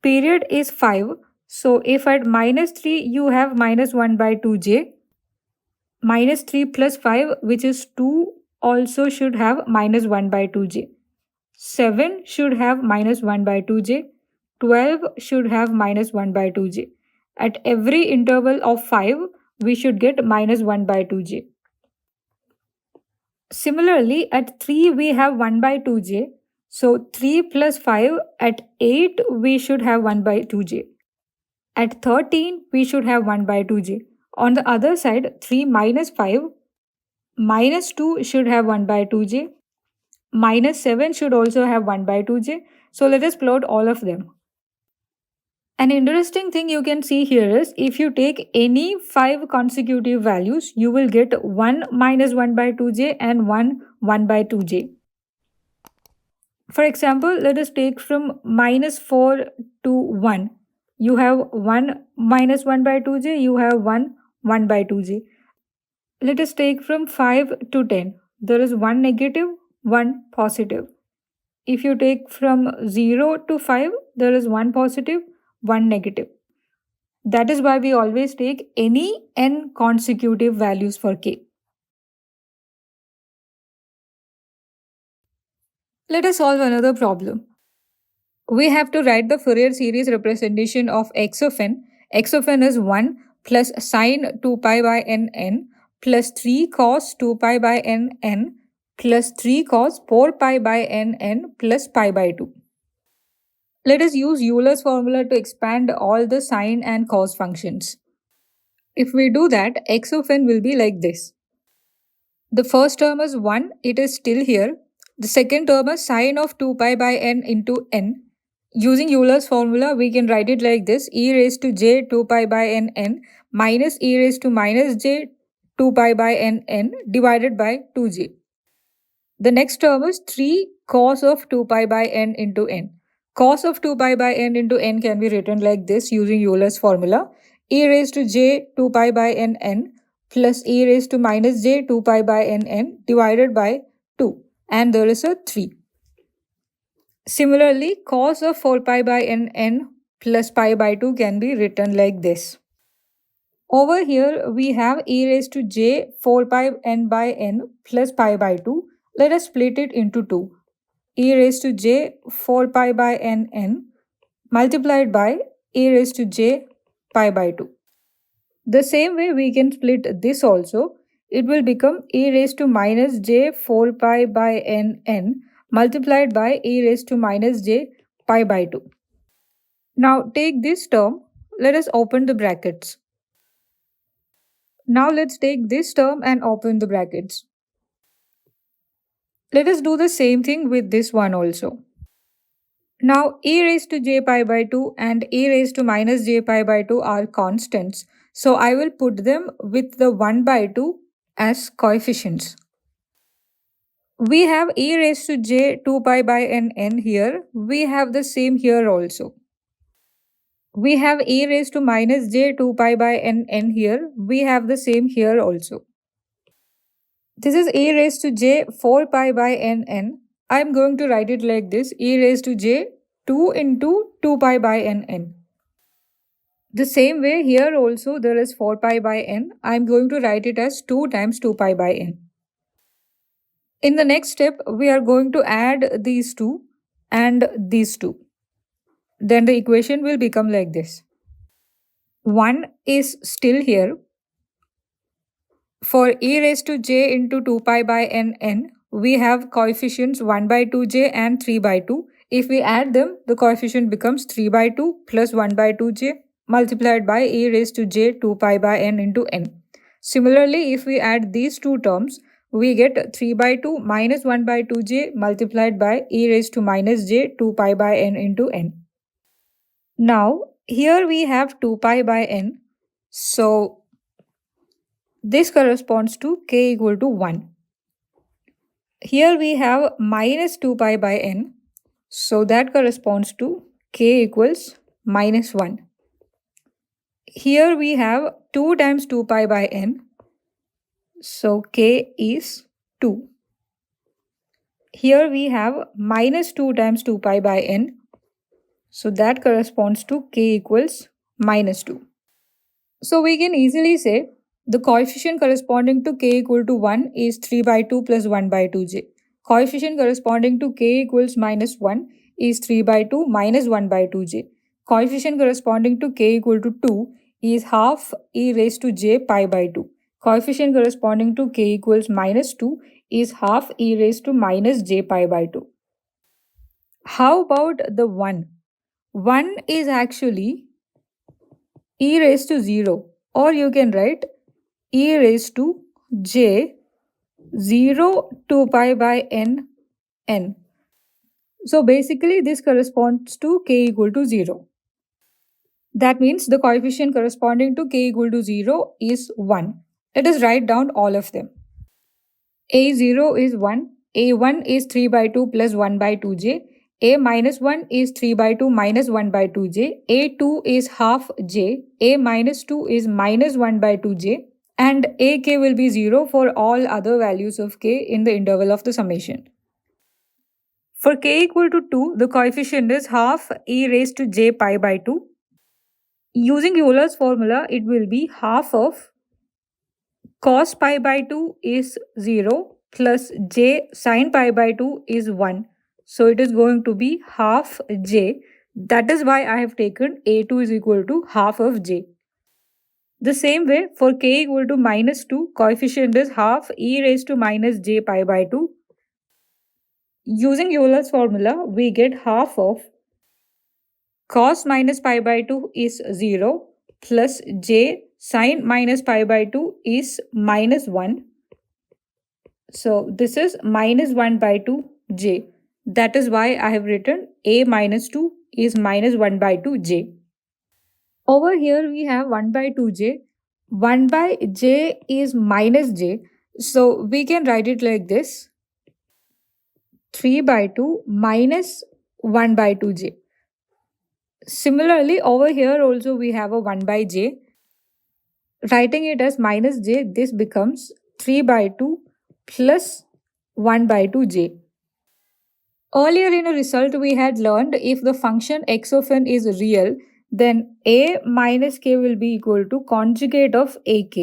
Period is 5. So if at minus 3 you have minus 1 by 2j, minus 3 plus 5, which is 2, also should have minus 1 by 2j. 7 should have minus 1 by 2j. 12 should have minus 1 by 2j. At every interval of 5, we should get minus 1 by 2j. Similarly, at 3 we have 1 by 2j. So 3 plus 5, at 8 we should have 1 by 2j. At 13 we should have 1 by 2j. On the other side, 3 minus 5 minus 2 should have 1 by 2j. Minus 7 should also have 1 by 2j. So let us plot all of them. An interesting thing you can see here is if you take any 5 consecutive values, you will get 1 minus 1 by 2j and 1 by 2j. For example, let us take from minus 4 to 1. You have 1 minus 1 by 2j, you have 1 by 2j. Let us take from 5 to 10. There is 1 negative, 1 positive. If you take from 0 to 5, there is 1 positive, 1 negative. That is why we always take any n consecutive values for k. Let us solve another problem. We have to write the Fourier series representation of x of n. X of n is 1 plus sine 2 pi by n plus 3 cos 2 pi by n plus 3 cos 4 pi by n plus pi by 2. Let us use Euler's formula to expand all the sine and cos functions. If we do that, x of n will be like this. The first term is 1, it is still here. The second term is sine of 2 pi by n into n. Using Euler's formula, we can write it like this: e raised to j 2 pi by n minus e raised to minus j 2 pi by n divided by 2j. The next term is 3 cos of 2 pi by n into n. Cos of 2 pi by n into n can be written like this using Euler's formula: e raised to j 2 pi by n plus e raised to minus j 2 pi by n divided by 2, and there is a 3. Similarly, cos of 4 pi by n plus pi by 2 can be written like this. Over here, we have e raised to j 4 pi n by n plus pi by 2. Let us split it into 2. E raised to j 4 pi by n multiplied by e raised to j pi by 2. The same way we can split this also. It will become e raised to minus j 4 pi by n multiplied by e raised to minus j pi by 2. Now take this term. Let us open the brackets. Now let's take this term and open the brackets. Let us do the same thing with this one also. Now e raised to j pi by 2 and e raised to minus j pi by 2 are constants. So I will put them with the 1 by 2 as coefficients. We have e raised to j 2 pi by n here. We have the same here also. We have e raised to minus j 2 pi by n here. We have the same here also. This is e raised to j 4 pi by n. I am going to write it like this: e raised to j 2 into 2 pi by n. The same way here also there is 4 pi by n. I am going to write it as 2 times 2 pi by n. In the next step, we are going to add these two and these two. Then the equation will become like this. 1 is still here. For e raised to j into 2 pi by n, we have coefficients 1 by 2j and 3 by 2. If we add them, the coefficient becomes 3 by 2 plus 1 by 2j multiplied by e raised to j 2 pi by n into n. Similarly, if we add these two terms, we get 3 by 2 minus 1 by 2j multiplied by e raised to minus j 2 pi by n into n. Now, here we have 2 pi by n. So, this corresponds to k equal to 1. Here we have minus 2 pi by n. So, that corresponds to k equals minus 1. Here we have 2 times 2 pi by n. So, k is 2. Here we have minus 2 times 2 pi by n. So, that corresponds to k equals minus 2. So, we can easily say the coefficient corresponding to k equal to 1 is 3 by 2 plus 1 by 2j. Coefficient corresponding to k equals minus 1 is 3 by 2 minus 1 by 2j. Coefficient corresponding to k equal to 2 is half e raised to j pi by 2. Coefficient corresponding to k equals minus 2 is half e raised to minus j pi by 2. How about the 1? 1 is actually e raised to 0, or you can write e raised to j 0 2 pi by n. So basically this corresponds to k equal to 0. That means the coefficient corresponding to k equal to 0 is 1. Let us write down all of them. A0 is 1, A1 is 3 by 2 plus 1 by 2j, A minus 1 is 3 by 2 minus 1 by 2j, A2 is half j, A minus 2 is minus 1 by 2j, and ak will be 0 for all other values of k in the interval of the summation. For k equal to 2, the coefficient is half e raised to j pi by 2. Using Euler's formula, it will be half of cos pi by 2 is 0 plus j sin pi by 2 is 1. So it is going to be half j. That is why I have taken a2 is equal to half of j. The same way, for k equal to minus 2, coefficient is half e raised to minus j pi by 2. Using Euler's formula, we get half of cos minus pi by 2 is 0 plus j sin minus pi by 2 is minus 1. So this is minus 1 by 2 j. That is why I have written a minus 2 is minus 1 by 2 j. Over here we have 1 by 2 j. 1 by j is minus j. So we can write it like this. 3 by 2 minus 1 by 2j. Similarly, over here also we have a 1 by j. Writing it as minus j, this becomes 3 by 2 plus 1 by 2j. Earlier in a result, we had learned if the function x of n is real, then a minus k will be equal to conjugate of ak.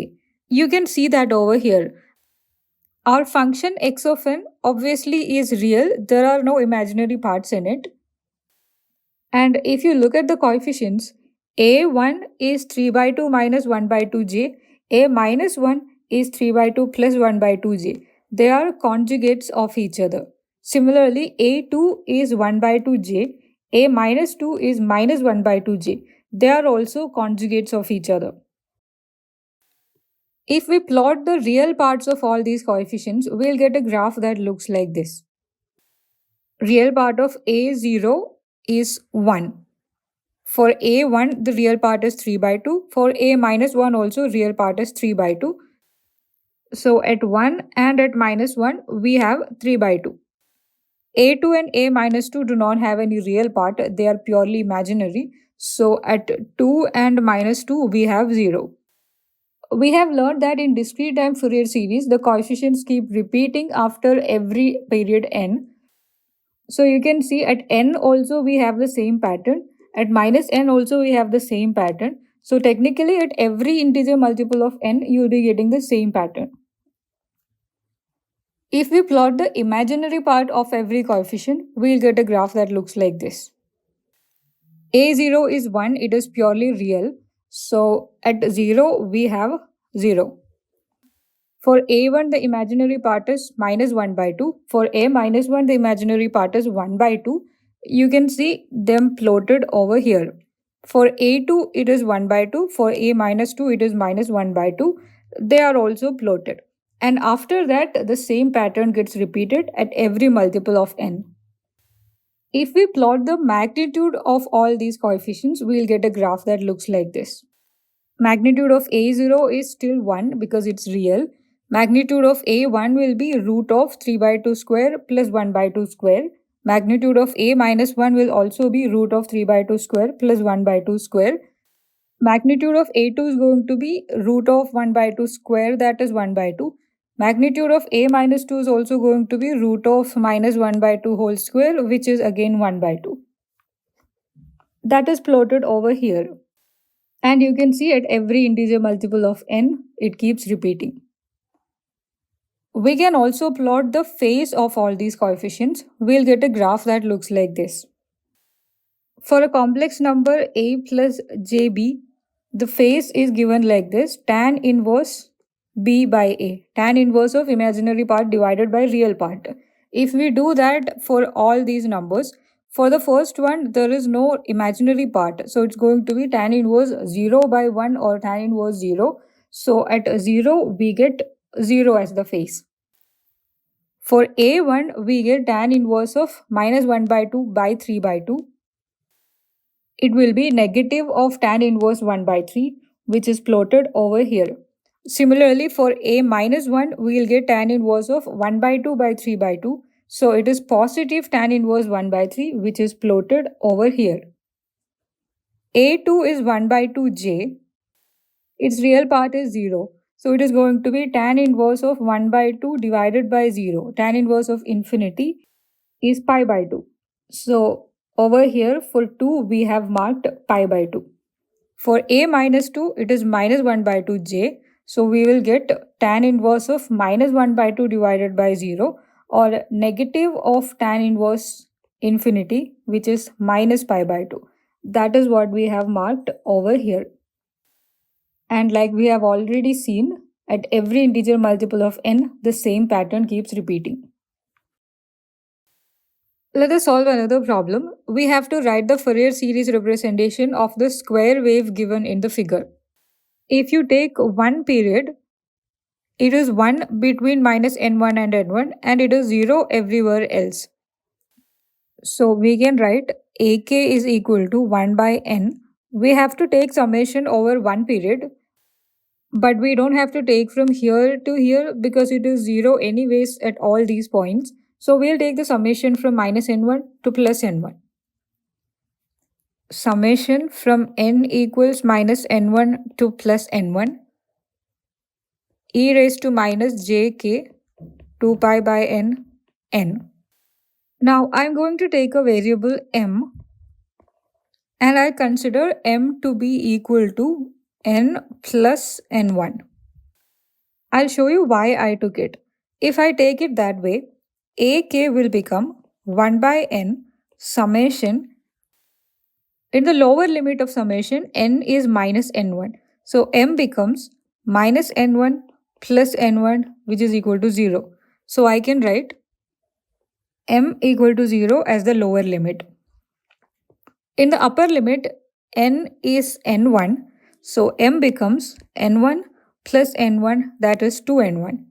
You can see that over here. Our function x of n obviously is real. There are no imaginary parts in it. And if you look at the coefficients, a1 is 3 by 2 minus 1 by 2j, a minus 1 is 3 by 2 plus 1 by 2j. They are conjugates of each other. Similarly, a2 is 1 by 2j, a minus 2 is minus 1 by 2j. They are also conjugates of each other. If we plot the real parts of all these coefficients, we'll get a graph that looks like this. Real part of a0 is 1. For a1, the real part is 3 by 2. For a minus 1 also, real part is 3 by 2. So at 1 and at minus 1, we have 3 by 2. a2 and a minus 2 do not have any real part. They are purely imaginary. So at 2 and minus 2, we have 0. We have learned that in discrete time Fourier series, the coefficients keep repeating after every period n. So you can see at n also we have the same pattern. At minus n also we have the same pattern. So technically at every integer multiple of n, you will be getting the same pattern. If we plot the imaginary part of every coefficient, we will get a graph that looks like this. a0 is 1, it is purely real. So at 0, we have 0. For a1, the imaginary part is minus 1 by 2. For a minus 1, the imaginary part is 1 by 2. You can see them plotted over here. For a2, it is 1 by 2. For a minus 2, it is minus 1 by 2. They are also plotted. And after that, the same pattern gets repeated at every multiple of n. If we plot the magnitude of all these coefficients, we'll get a graph that looks like this. Magnitude of a0 is still 1 because it's real. Magnitude of a1 will be root of 3 by 2 square plus 1 by 2 square. Magnitude of a minus 1 will also be root of 3 by 2 square plus 1 by 2 square. Magnitude of a2 is going to be root of 1 by 2 square, that is 1 by 2. Magnitude of a minus 2 is also going to be root of minus 1 by 2 whole square, which is again 1 by 2. That is plotted over here. And you can see at every integer multiple of n, it keeps repeating. We can also plot the phase of all these coefficients. We'll get a graph that looks like this. For a complex number a plus jb, The face is given like this: tan inverse b by a, tan inverse of imaginary part divided by real part. If we do that for all these numbers, for the first one there is no imaginary part, so it's going to be tan inverse 0 by 1 or tan inverse 0. So at 0 we get 0 as the face. For a1 we get tan inverse of minus 1 by 2 by 3 by 2. It will be negative of tan inverse 1 by 3, which is plotted over here. Similarly, for a minus 1, we will get tan inverse of 1 by 2 by 3 by 2. So it is positive tan inverse 1 by 3, which is plotted over here. a2 is 1 by 2j. Its real part is 0. So it is going to be tan inverse of 1 by 2 divided by 0. Tan inverse of infinity is pi by 2. So over here for 2 we have marked pi by 2. For a minus 2 it is minus 1 by 2j. So we will get tan inverse of minus 1 by 2 divided by 0, or negative of tan inverse infinity, which is minus pi by 2. That is what we have marked over here. And like we have already seen, at every integer multiple of n, the same pattern keeps repeating. Let us solve another problem. We have to write the Fourier series representation of the square wave given in the figure. If you take one period, it is 1 between minus n1 and n1, and it is 0 everywhere else. So we can write ak is equal to 1 by n. We have to take summation over one period, but we don't have to take from here to here because it is 0 anyways at all these points. So we'll take the summation from minus n1 to plus n1. Summation from n equals minus n1 to plus n1 e raised to minus jk 2 pi by n n. Now I'm going to take a variable m, and I consider m to be equal to n plus n1. I'll show you why I took it. If I take it that way, ak will become 1 by n summation. In the lower limit of summation, n is minus n1. So m becomes minus n1 plus n1, which is equal to 0. So I can write m equal to 0 as the lower limit. In the upper limit, n is n1. So m becomes n1 plus n1, that is 2n1.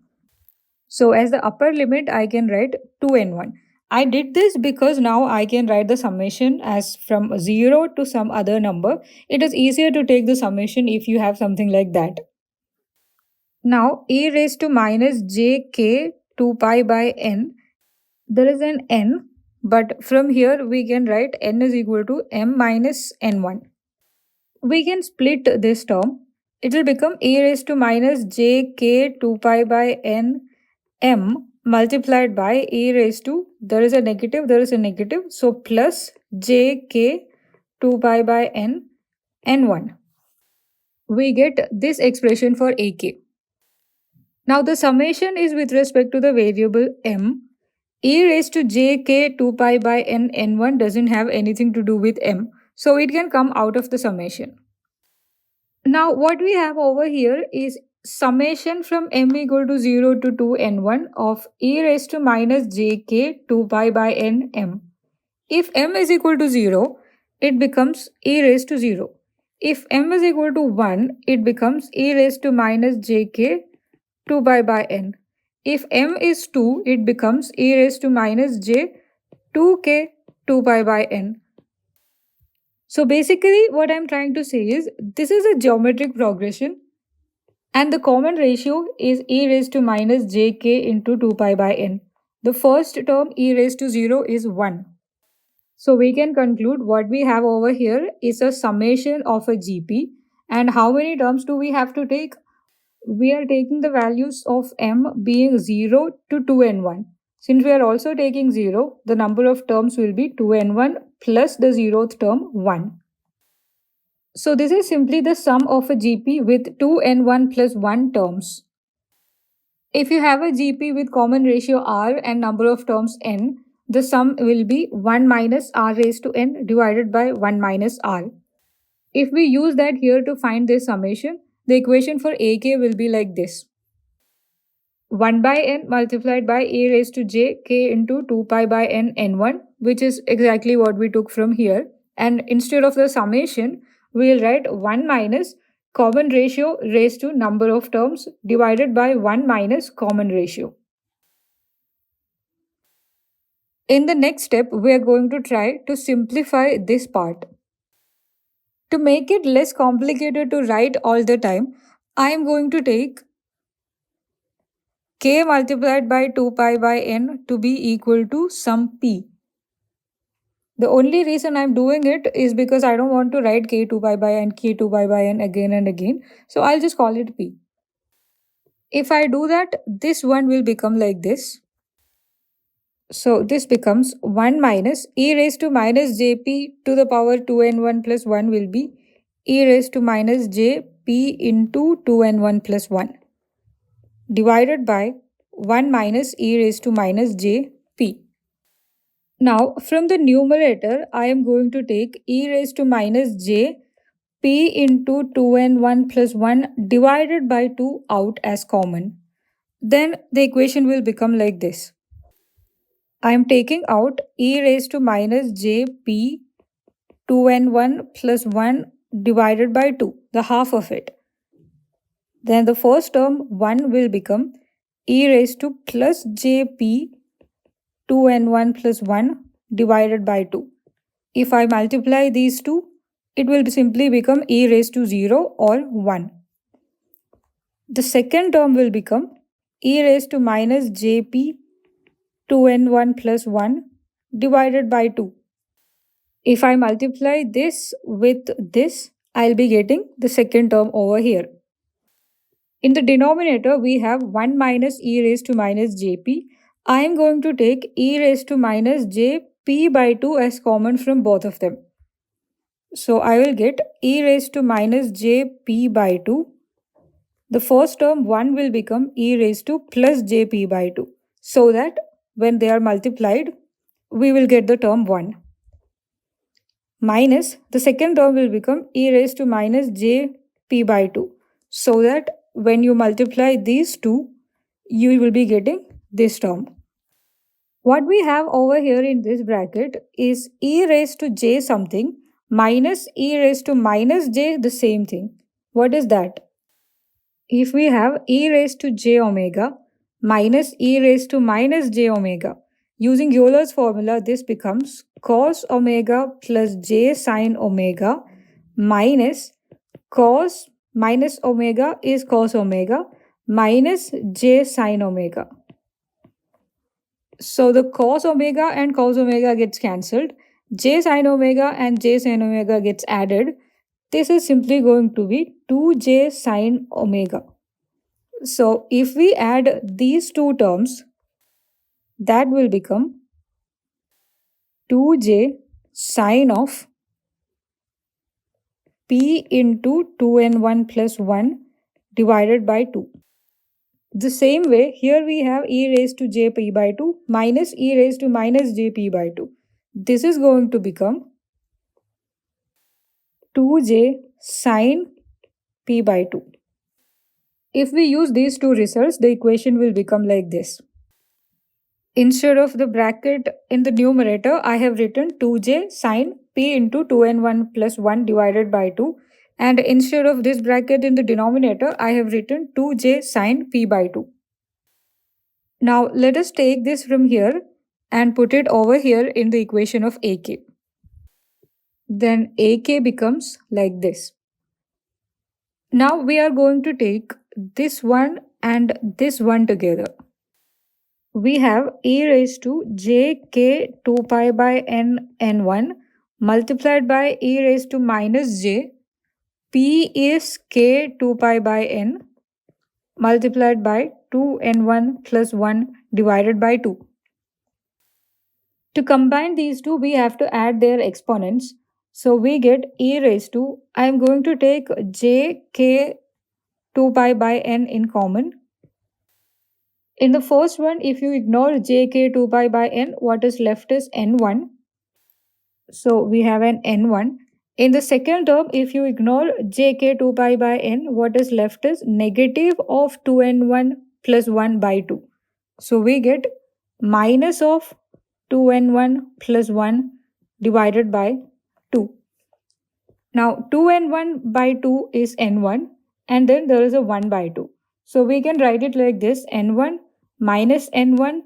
So as the upper limit, I can write 2n1. I did this because now I can write the summation as from 0 to some other number. It is easier to take the summation if you have something like that. Now e raised to minus jk 2 pi by n. There is an n, but from here we can write n is equal to m minus n1. We can split this term. It will become e raised to minus jk 2 pi by n m multiplied by e raised to, there is a negative, so plus jk 2 pi by n n1. We get this expression for ak. Now the summation is with respect to the variable m. E raised to jk 2 pi by n n1 doesn't have anything to do with m, so it can come out of the summation. Now what we have over here is summation from m equal to 0 to 2n1 of e raised to minus jk 2 pi by n m. If m is equal to 0, it becomes e raised to 0. If m is equal to 1, it becomes e raised to minus jk 2 pi by n. If m is 2, it becomes e raised to minus j 2k 2 pi by n. So basically what I'm trying to say is this is a geometric progression, and the common ratio is e raised to minus jk into 2 pi by n. The first term e raised to 0 is 1. So we can conclude what we have over here is a summation of a GP. And how many terms do we have to take? We are taking the values of m being 0 to 2n1. Since we are also taking 0, the number of terms will be 2n1 plus the 0th term 1. So this is simply the sum of a GP with 2n1 plus 1 terms. If you have a GP with common ratio r and number of terms n, the sum will be 1 minus r raised to n divided by 1 minus r. If we use that here to find this summation, the equation for ak will be like this. 1 by n multiplied by a raised to j k into 2 pi by n n1, which is exactly what we took from here. And instead of the summation, we'll write 1 minus common ratio raised to number of terms divided by 1 minus common ratio. In the next step, we are going to try to simplify this part. To make it less complicated to write all the time, I am going to take k multiplied by 2 pi by n to be equal to some p. The only reason I'm doing it is because I don't want to write k 2 pi by n, k 2 pi by n again and again. So I'll just call it p. If I do that, this one will become like this. So this becomes 1 minus e raised to minus jp to the power 2n1 plus 1 will be e raised to minus jp into 2n1 plus 1 divided by 1 minus e raised to minus jp. Now from the numerator, I am going to take e raised to minus j p into 2n1 plus 1 divided by 2 out as common. Then the equation will become like this. I am taking out e raised to minus jp 2n1 plus 1 divided by 2, the half of it. Then the first term 1 will become e raised to plus jp 2n1 plus 1 divided by 2. If I multiply these two, it will simply become e raised to 0 or 1. The second term will become e raised to minus jp 2n1 plus 1 divided by 2. If I multiply this with this, I'll be getting the second term over here. In the denominator, we have 1 minus e raised to minus jp. I am going to take e raised to minus jp by 2 as common from both of them. So I will get e raised to minus jp by 2. The first term 1 will become e raised to plus jp by 2. So that when they are multiplied, we will get the term 1. Minus the second term will become e raised to minus jp by 2. So that when you multiply these two, you will be getting this term. What we have over here in this bracket is e raised to j something minus e raised to minus j the same thing. What is that? If we have e raised to j omega minus e raised to minus j omega, using Euler's formula, this becomes cos omega plus j sine omega minus cos minus omega is cos omega minus j sine omega. So the cos omega and cos omega gets cancelled. J sine omega and j sine omega gets added. This is simply going to be 2j sine omega. So if we add these two terms, that will become 2j sine of p into 2n1 plus 1 divided by 2. The same way, here we have e raised to jp by 2 minus e raised to minus jp by 2. This is going to become 2j sine p by 2. If we use these two results, the equation will become like this. Instead of the bracket in the numerator, I have written 2j sine p into 2n1 plus 1 divided by 2. And instead of this bracket in the denominator, I have written 2j sine p by 2. Now let us take this from here and put it over here in the equation of ak. Then ak becomes like this. Now we are going to take this one and this one together. We have e raised to jk 2 pi by n n1 multiplied by e raised to minus j. P is k 2 pi by n multiplied by 2n1 plus 1 divided by 2. To combine these two, we have to add their exponents. So we get e raised to, I am going to take jk 2 pi by n in common. In the first one, if you ignore jk 2 pi by n, what is left is n1. So we have an n1. In the second term, if you ignore jk 2 pi by n, what is left is negative of 2n1 plus 1 by 2. So we get minus of 2n1 plus 1 divided by 2. Now 2n1 by 2 is n1, and then there is a 1 by 2. So we can write it like this: n1 minus n1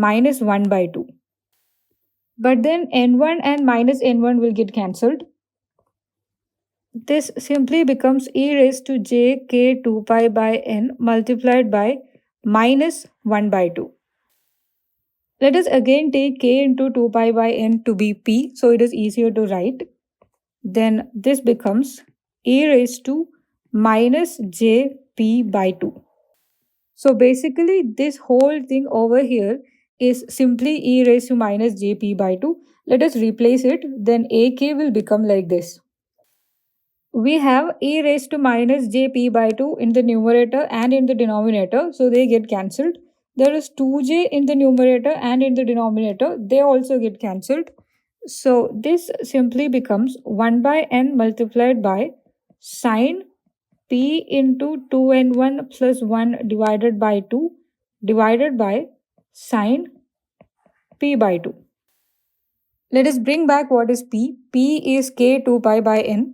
minus 1 by 2. But then n1 and minus n1 will get cancelled. This simply becomes e raised to j k 2 pi by n multiplied by minus 1 by 2. Let us again take k into 2 pi by n to be p, so it is easier to write. Then this becomes e raised to minus j p by 2. So basically this whole thing over here is simply e raised to minus jp by 2. Let us replace it, then ak will become like this. We have e raised to minus jp by 2 in the numerator and in the denominator, so they get cancelled. There is 2j in the numerator and in the denominator, they also get cancelled. So this simply becomes 1 by n multiplied by sine p into 2n1 plus 1 divided by 2 divided by sine p by 2. Let us bring back what is p. P is k 2 pi by n.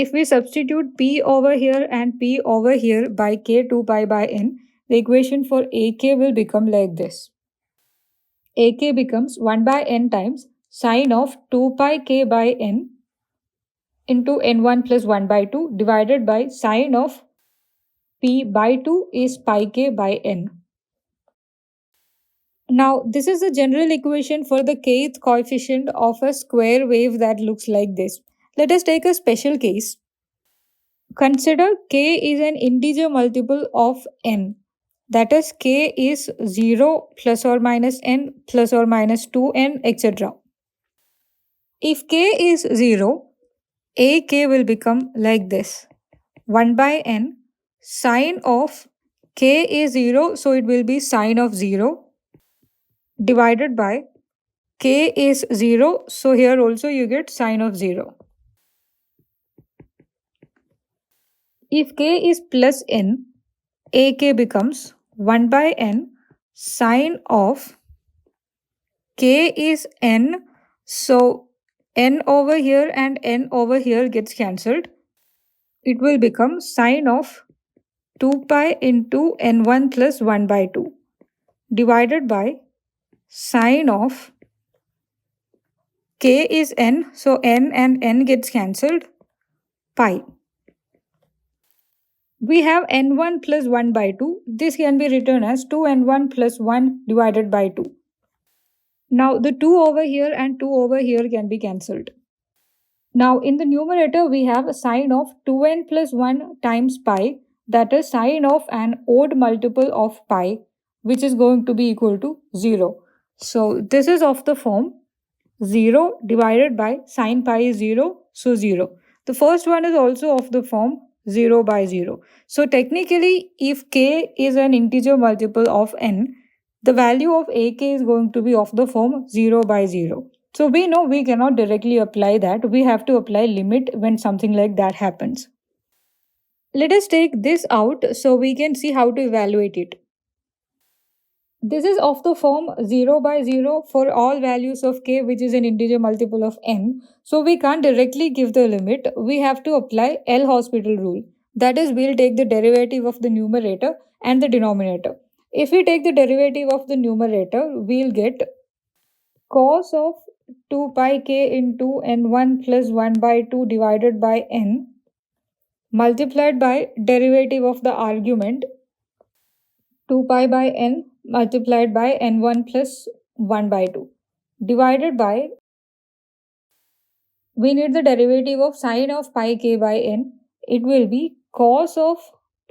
If we substitute p over here and p over here by k 2 pi by n, the equation for ak will become like this. Ak becomes 1 by n times sine of 2 pi k by n into n1 plus 1 by 2 divided by sine of p by 2 is pi k by n. Now, this is the general equation for the kth coefficient of a square wave that looks like this. Let us take a special case. Consider k is an integer multiple of n. That is, k is 0 plus or minus n plus or minus 2n, etc. If k is 0, ak will become like this: 1 by n sine of k is 0, so it will be sine of 0 divided by k is 0, so here also you get sine of 0. If k is plus n, ak becomes 1 by n sine of k is n, so n over here and n over here gets cancelled. It will become sine of 2 pi into n1 plus 1 by 2 divided by sine of k is n, so n and n gets cancelled, pi. We have n1 plus 1 by 2. This can be written as 2n1 plus 1 divided by 2. Now the 2 over here and 2 over here can be cancelled. Now in the numerator we have a sine of 2n plus 1 times pi, that is sine of an odd multiple of pi, which is going to be equal to 0. So this is of the form 0 divided by sine pi is 0, so 0. The first one is also of the form 0 by 0. So technically, if k is an integer multiple of n, the value of ak is going to be of the form 0 by 0. So we know we cannot directly apply that. We have to apply limit when something like that happens. Let us take this out so we can see how to evaluate it. This is of the form 0 by 0 for all values of k, which is an integer multiple of n. So we can't directly give the limit. We have to apply L'Hospital rule. That is, we'll take the derivative of the numerator and the denominator. If we take the derivative of the numerator, we'll get cos of 2 pi k into n1 plus 1 by 2 divided by n multiplied by derivative of the argument 2 pi by n multiplied by n1 plus 1 by 2 divided by, we need the derivative of sine of pi k by n. It will be cos of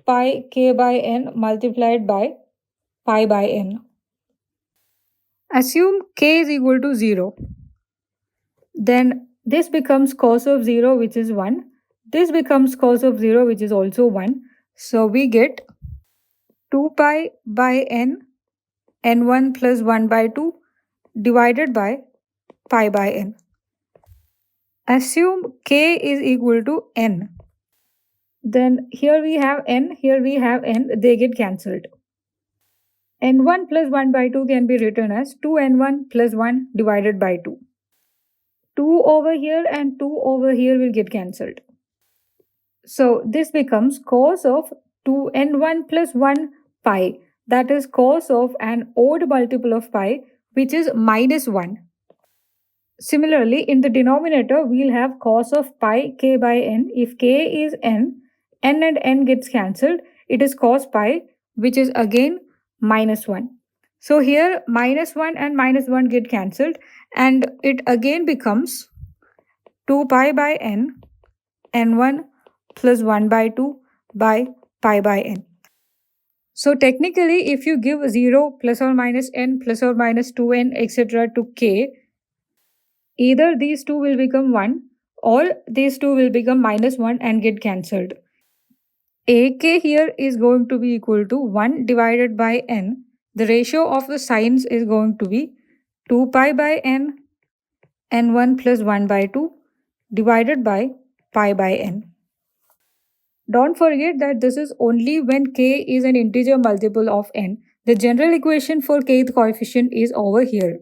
pi k by n multiplied by pi by n. Assume k is equal to 0. Then this becomes cos of 0, which is 1. This becomes cos of 0, which is also 1. So we get 2 pi by n n1 plus 1 by 2 divided by pi by n. Assume k is equal to n. Then here we have n, here we have n, they get cancelled. n1 plus 1 by 2 can be written as 2n1 plus 1 divided by 2. 2 over here and 2 over here will get cancelled. So this becomes cos of 2n1 plus 1 pi. That is cos of an odd multiple of pi, which is minus 1. Similarly, in the denominator, we'll have cos of pi k by n. If k is n and n gets cancelled, it is cos pi, which is again minus 1. So here minus 1 and minus 1 get cancelled, and it again becomes 2 pi by n, n1 plus 1 by 2 by pi by n. So technically, if you give 0 plus or minus n plus or minus 2n etc. to k, either these two will become 1 or these two will become minus 1 and get cancelled. Ak here is going to be equal to 1 divided by n. The ratio of the signs is going to be 2 pi by n, n1 plus 1 by 2 divided by pi by n. Don't forget that this is only when k is an integer multiple of n. The general equation for kth coefficient is over here.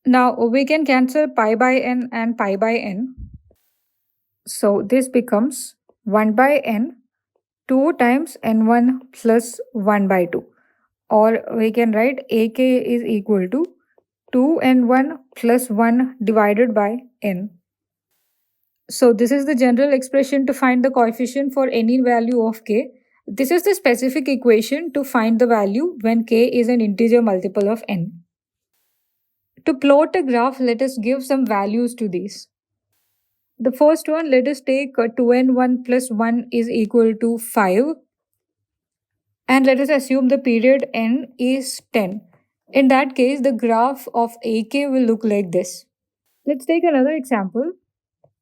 Now we can cancel pi by n and pi by n. So this becomes 1 by n 2 times n1 plus 1 by 2. Or we can write ak is equal to 2n1 plus 1 divided by n. So this is the general expression to find the coefficient for any value of k. This is the specific equation to find the value when k is an integer multiple of n. To plot a graph, let us give some values to these. The first one, let us take 2n1 plus 1 is equal to 5. And let us assume the period n is 10. In that case, the graph of AK will look like this. Let's take another example.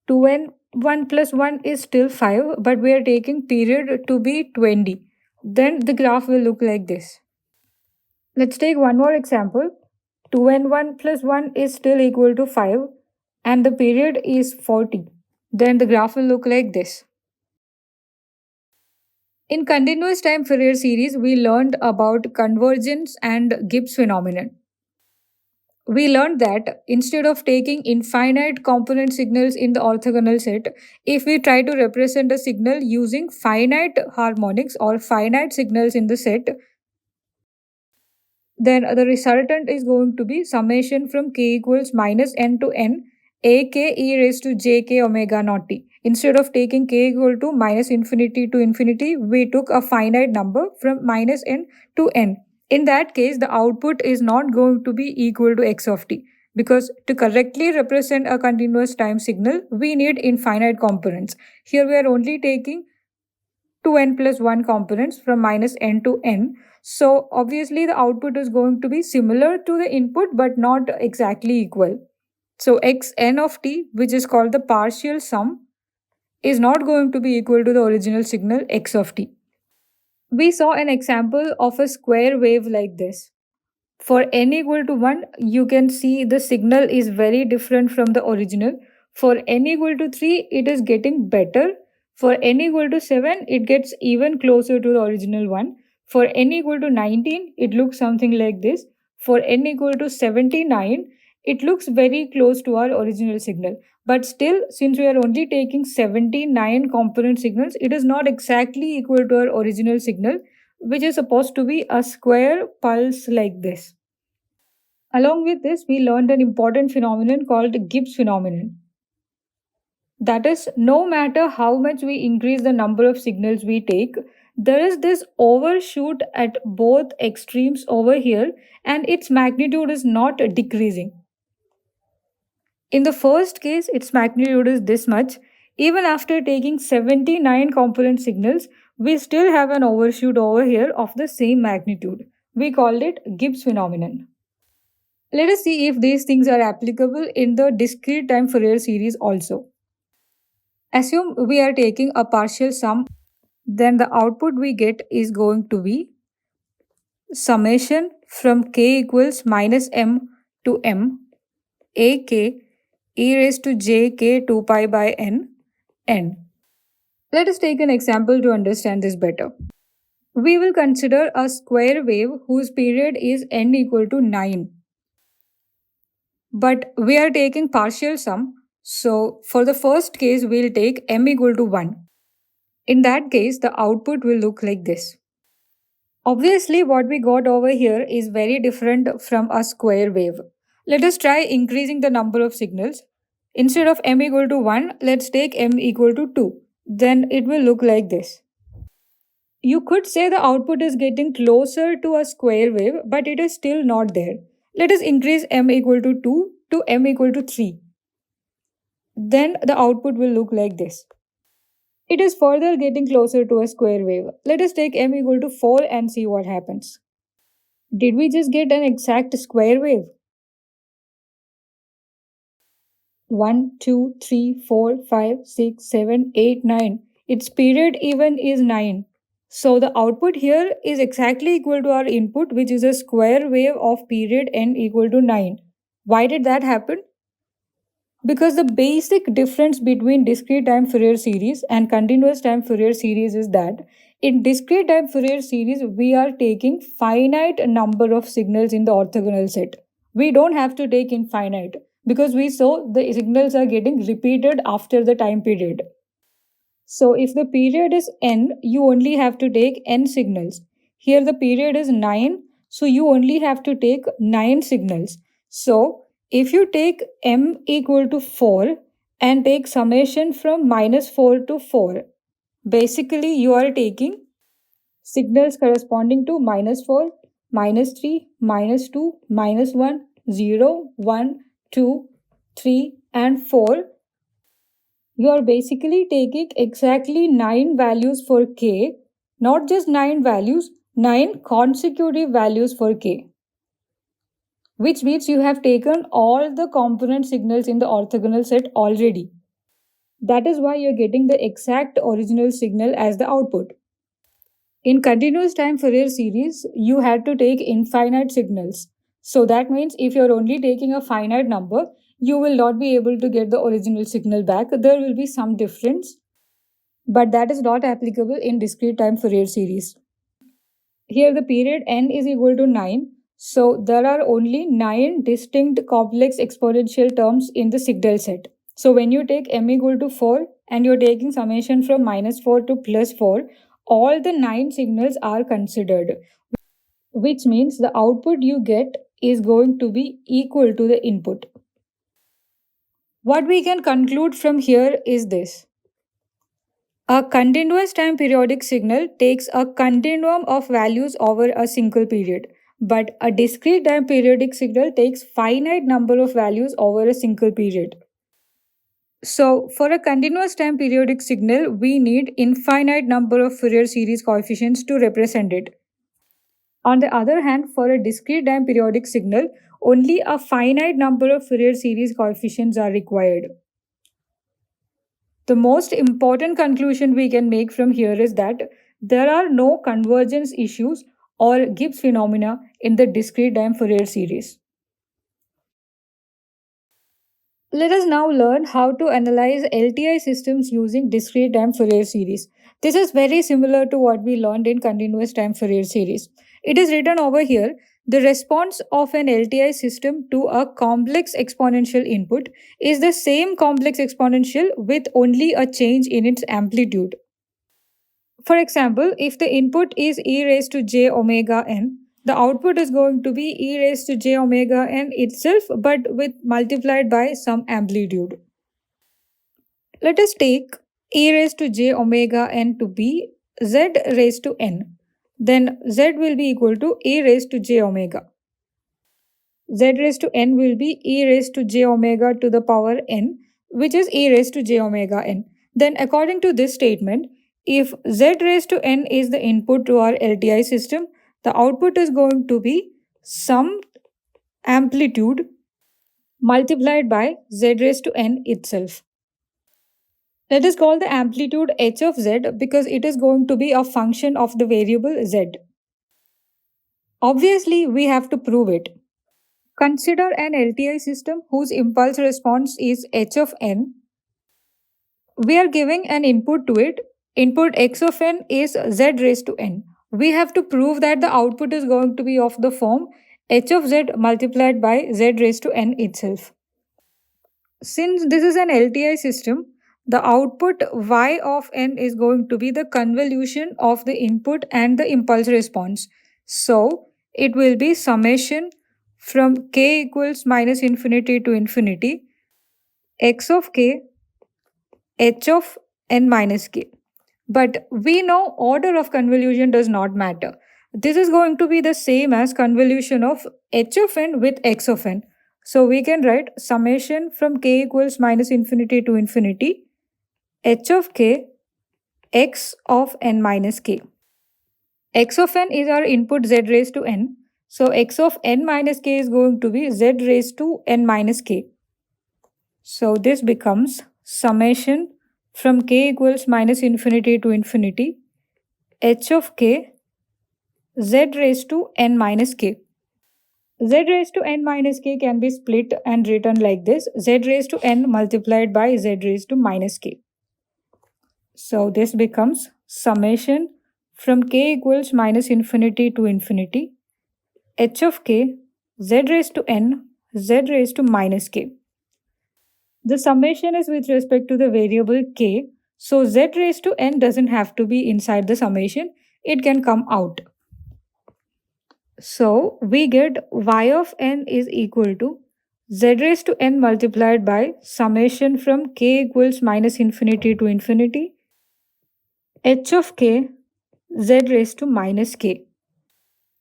2n1 plus 1 is still 5, but we are taking period to be 20. Then the graph will look like this. Let's take one more example. 2n1 plus 1 is still equal to 5 and the period is 40. Then the graph will look like this. In continuous time Fourier series, we learned about convergence and Gibbs phenomenon. We learned that instead of taking infinite component signals in the orthogonal set, if we try to represent a signal using finite harmonics or finite signals in the set, then the resultant is going to be summation from k equals minus n to n a k e raised to j k omega naught t. Instead of taking k equal to minus infinity to infinity, we took a finite number from minus n to n. In that case, the output is not going to be equal to x of t, because to correctly represent a continuous time signal, we need infinite components. Here we are only taking 2n plus 1 components from minus n to n. So obviously the output is going to be similar to the input but not exactly equal. So xn of t, which is called the partial sum, is not going to be equal to the original signal x of t. We saw an example of a square wave like this. For n equal to 1, you can see the signal is very different from the original. For n equal to 3, it is getting better. For n equal to 7, it gets even closer to the original one. For n equal to 19, it looks something like this. For n equal to 79, it looks very close to our original signal. But still, since we are only taking 79 component signals, it is not exactly equal to our original signal, which is supposed to be a square pulse like this. Along with this, we learned an important phenomenon called Gibbs phenomenon. That is, no matter how much we increase the number of signals we take, there is this overshoot at both extremes over here, and its magnitude is not decreasing. In the first case, its magnitude is this much. Even after taking 79 component signals, we still have an overshoot over here of the same magnitude. We called it Gibbs phenomenon. Let us see if these things are applicable in the discrete time Fourier series also. Assume we are taking a partial sum, then the output we get is going to be summation from k equals minus m to m a k e raised to j k 2 pi by n. Let us take an example to understand this better. We will consider a square wave whose period is n equal to 9. But we are taking partial sum, so for the first case, we'll take m equal to 1. In that case, the output will look like this. Obviously, what we got over here is very different from a square wave. Let us try increasing the number of signals. Instead of m equal to 1, let's take m equal to 2. Then it will look like this. You could say the output is getting closer to a square wave, but it is still not there. Let us increase m equal to 2 to m equal to 3. Then the output will look like this. It is further getting closer to a square wave. Let us take m equal to 4 and see what happens. Did we just get an exact square wave? 1, 2, 3, 4, 5, 6, 7, 8, 9. Its period even is 9. So the output here is exactly equal to our input, which is a square wave of period n equal to 9. Why did that happen? Because the basic difference between discrete time Fourier series and continuous time Fourier series is that in discrete time Fourier series, we are taking finite number of signals in the orthogonal set. We don't have to take infinite because we saw the signals are getting repeated after the time period. So if the period is n, you only have to take n signals. Here the period is 9, so you only have to take 9 signals. So if you take m equal to 4 and take summation from minus 4 to 4, basically you are taking signals corresponding to minus 4, minus 3, minus 2, minus 1, 0, 1, 2, 3, and 4. You are basically taking exactly 9 values for k, not just 9 values, 9 consecutive values for k. Which means you have taken all the component signals in the orthogonal set already. That is why you're getting the exact original signal as the output. In continuous time Fourier series, you had to take infinite signals. So that means if you're only taking a finite number, you will not be able to get the original signal back. There will be some difference, but that is not applicable in discrete time Fourier series. Here the period n is equal to 9. So there are only 9 distinct complex exponential terms in the signal set. So when you take m equal to 4 and you're taking summation from minus 4 to plus 4, all the 9 signals are considered, which means the output you get is going to be equal to the input. What we can conclude from here is this. A continuous time periodic signal takes a continuum of values over a single period, but a discrete time periodic signal takes finite number of values over a single period. So, for a continuous time periodic signal, we need infinite number of Fourier series coefficients to represent it. On the other hand, for a discrete time periodic signal, only a finite number of Fourier series coefficients are required. The most important conclusion we can make from here is that there are no convergence issues or Gibbs phenomena in the discrete time Fourier series. Let us now learn how to analyze LTI systems using discrete time Fourier series. This is very similar to what we learned in continuous time Fourier series. It is written over here. The response of an LTI system to a complex exponential input is the same complex exponential with only a change in its amplitude. For example, if the input is e raised to j omega n, the output is going to be e raised to j omega n itself, but with multiplied by some amplitude. Let us take e raised to j omega n to be z raised to n. Then z will be equal to e raised to j omega. Z raised to n will be e raised to j omega to the power n, which is e raised to j omega n. Then according to this statement, if z raised to n is the input to our LTI system, the output is going to be some amplitude multiplied by z raised to n itself. Let us call the amplitude h of z because it is going to be a function of the variable z. Obviously, we have to prove it. Consider an LTI system whose impulse response is h of n. We are giving an input to it. Input x of n is z raised to n. We have to prove that the output is going to be of the form h of z multiplied by z raised to n itself. Since this is an LTI system, the output y of n is going to be the convolution of the input and the impulse response. So it will be summation from k equals minus infinity to infinity x of k h of n minus k. But we know order of convolution does not matter. This is going to be the same as convolution of h of n with x of n. So we can write summation from k equals minus infinity to infinity h of k x of n minus k. X of n is our input z raised to n. So x of n minus k is going to be z raised to n minus k. So this becomes summation from k equals minus infinity to infinity h of k z raised to n minus k. Z raised to n minus k can be split and written like this: z raised to n multiplied by z raised to minus k. So this becomes summation from k equals minus infinity to infinity h of k z raised to n z raised to minus k. The summation is with respect to the variable k, so z raised to n doesn't have to be inside the summation, it can come out. So we get y of n is equal to z raised to n multiplied by summation from k equals minus infinity to infinity h of k z raised to minus k,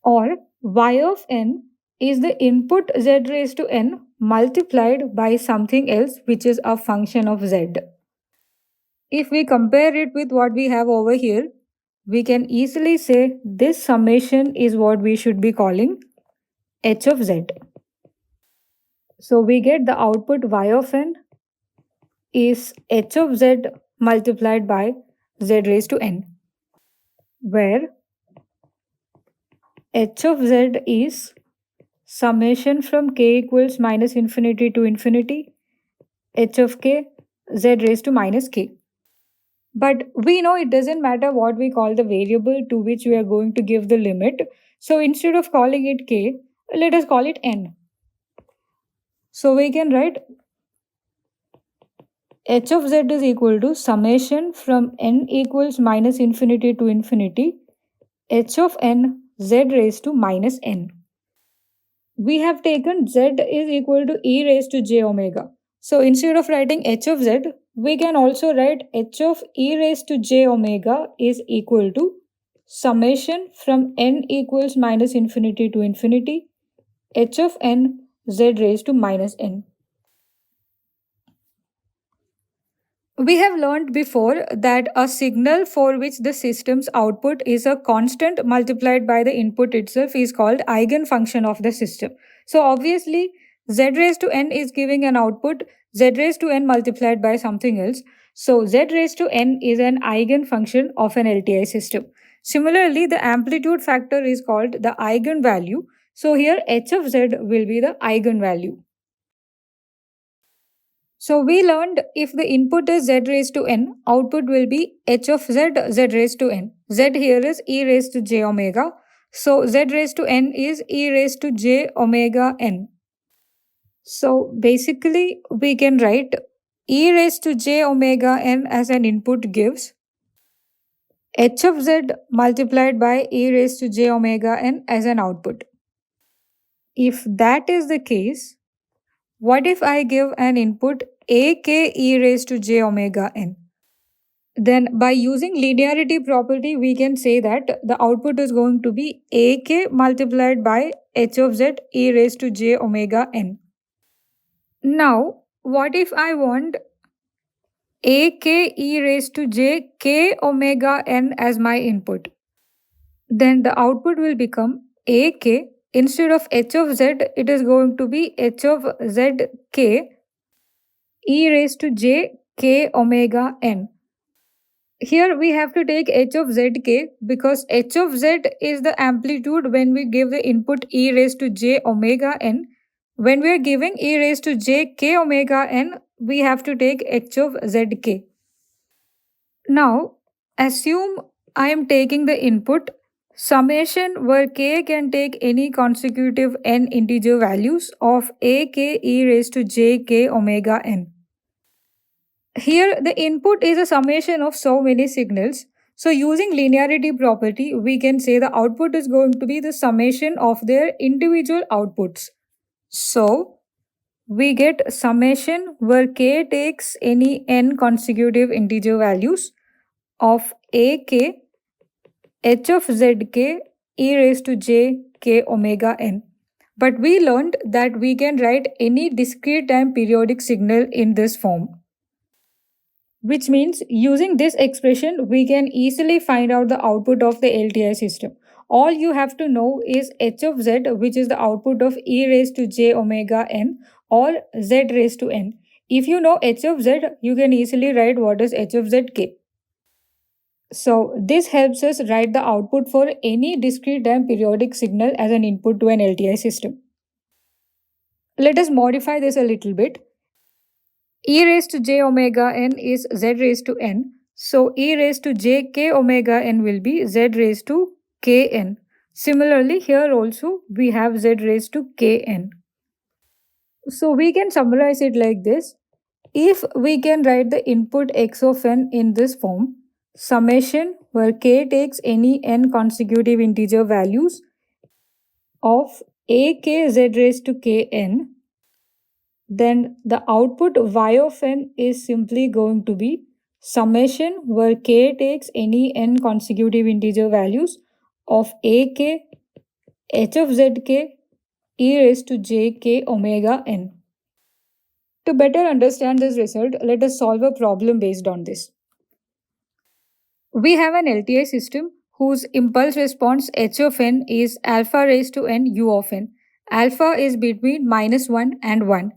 or y of n is the input z raised to n multiplied by something else which is a function of z. If we compare it with what we have over here, we can easily say this summation is what we should be calling h of z. So we get the output y of n is h of z multiplied by z raised to n, where h of z is summation from k equals minus infinity to infinity h of k z raised to minus k. But we know it doesn't matter what we call the variable to which we are going to give the limit. So instead of calling it k, let us call it n. So we can write h of z is equal to summation from n equals minus infinity to infinity h of n z raised to minus n. We have taken z is equal to e raised to j omega. So instead of writing h of z, we can also write h of e raised to j omega is equal to summation from n equals minus infinity to infinity h of n z raised to minus n. We have learned before that a signal for which the system's output is a constant multiplied by the input itself is called eigenfunction of the system. So obviously z raised to n is giving an output z raised to n multiplied by something else. So z raised to n is an eigenfunction of an LTI system. Similarly, the amplitude factor is called the eigenvalue. So here h of z will be the eigenvalue. So we learned if the input is z raised to n, output will be h of z, z raised to n. Z here is e raised to j omega. So z raised to n is e raised to j omega n. So basically we can write e raised to j omega n as an input gives h of z multiplied by e raised to j omega n as an output. If that is the case, what if I give an input ak e raised to j omega n? Then by using linearity property, we can say that the output is going to be ak multiplied by h of z e raised to j omega n. Now, what if I want ak e raised to j k omega n as my input? Then the output will become ak. Instead of h of z, it is going to be h of z k e raised to j k omega n. Here we have to take h of zk because h of z is the amplitude when we give the input e raised to j omega n, When we are giving e raised to j k omega n, we have to take h of zk. Now, assume I am taking the input summation where k can take any consecutive n integer values of a k e raised to j k omega n. Here, the input is a summation of so many signals. So, using linearity property, we can say the output is going to be the summation of their individual outputs. So, we get summation where k takes any n consecutive integer values of a k h of zk e raised to j k omega n. But we learned that we can write any discrete time periodic signal in this form, which means using this expression, we can easily find out the output of the LTI system. All you have to know is h of z, which is the output of e raised to j omega n or z raised to n. If you know h of z, you can easily write what is h of zk. So this helps us write the output for any discrete time periodic signal as an input to an LTI system. Let us modify this a little bit. E raised to j omega n is z raised to n. So e raised to j k omega n will be z raised to kn. Similarly, here also we have z raised to kn. So we can summarize it like this. If we can write the input x of n in this form, summation where k takes any n consecutive integer values of a k z raised to kn, then the output y of n is simply going to be summation where k takes any n consecutive integer values of a k h of zk e raised to j k omega n. To better understand this result, let us solve a problem based on this. We have an LTI system whose impulse response h of n is alpha raised to n u of n. Alpha is between -1 and 1.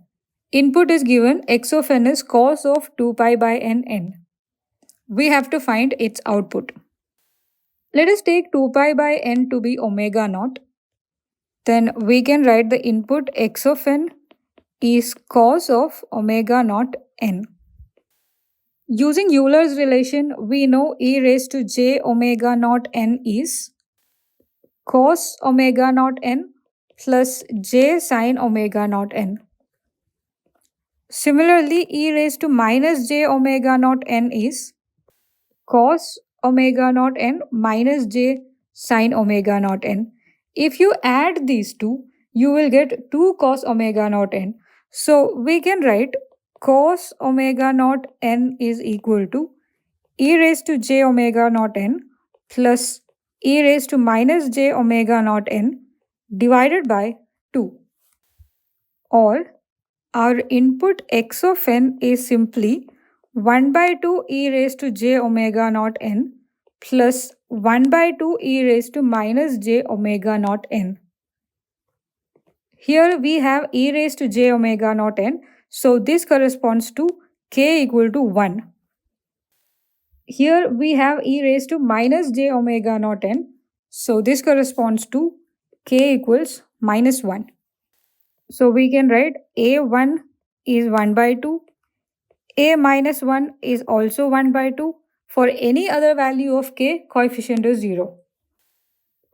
Input is given x of n is cos of 2 pi by n. We have to find its output. Let us take 2 pi by n to be omega naught. Then we can write the input x of n is cos of omega naught n. Using Euler's relation, we know e raised to j omega naught n is cos omega naught n plus j sine omega naught n. Similarly, e raised to minus j omega naught n is cos omega naught n minus j sine omega naught n. If you add these two, you will get 2 cos omega naught n. So we can write cos omega naught n is equal to e raised to j omega naught n plus e raised to minus j omega naught n divided by 2. Or our input x of n is simply 1 by 2 e raised to j omega naught n plus 1 by 2 e raised to minus j omega naught n. Here we have e raised to j omega naught n, so this corresponds to k equal to 1. Here we have e raised to minus j omega naught n, so this corresponds to k equals minus 1. So we can write a1 is 1 by 2, a minus 1 is also 1 by 2. For any other value of k, coefficient is 0.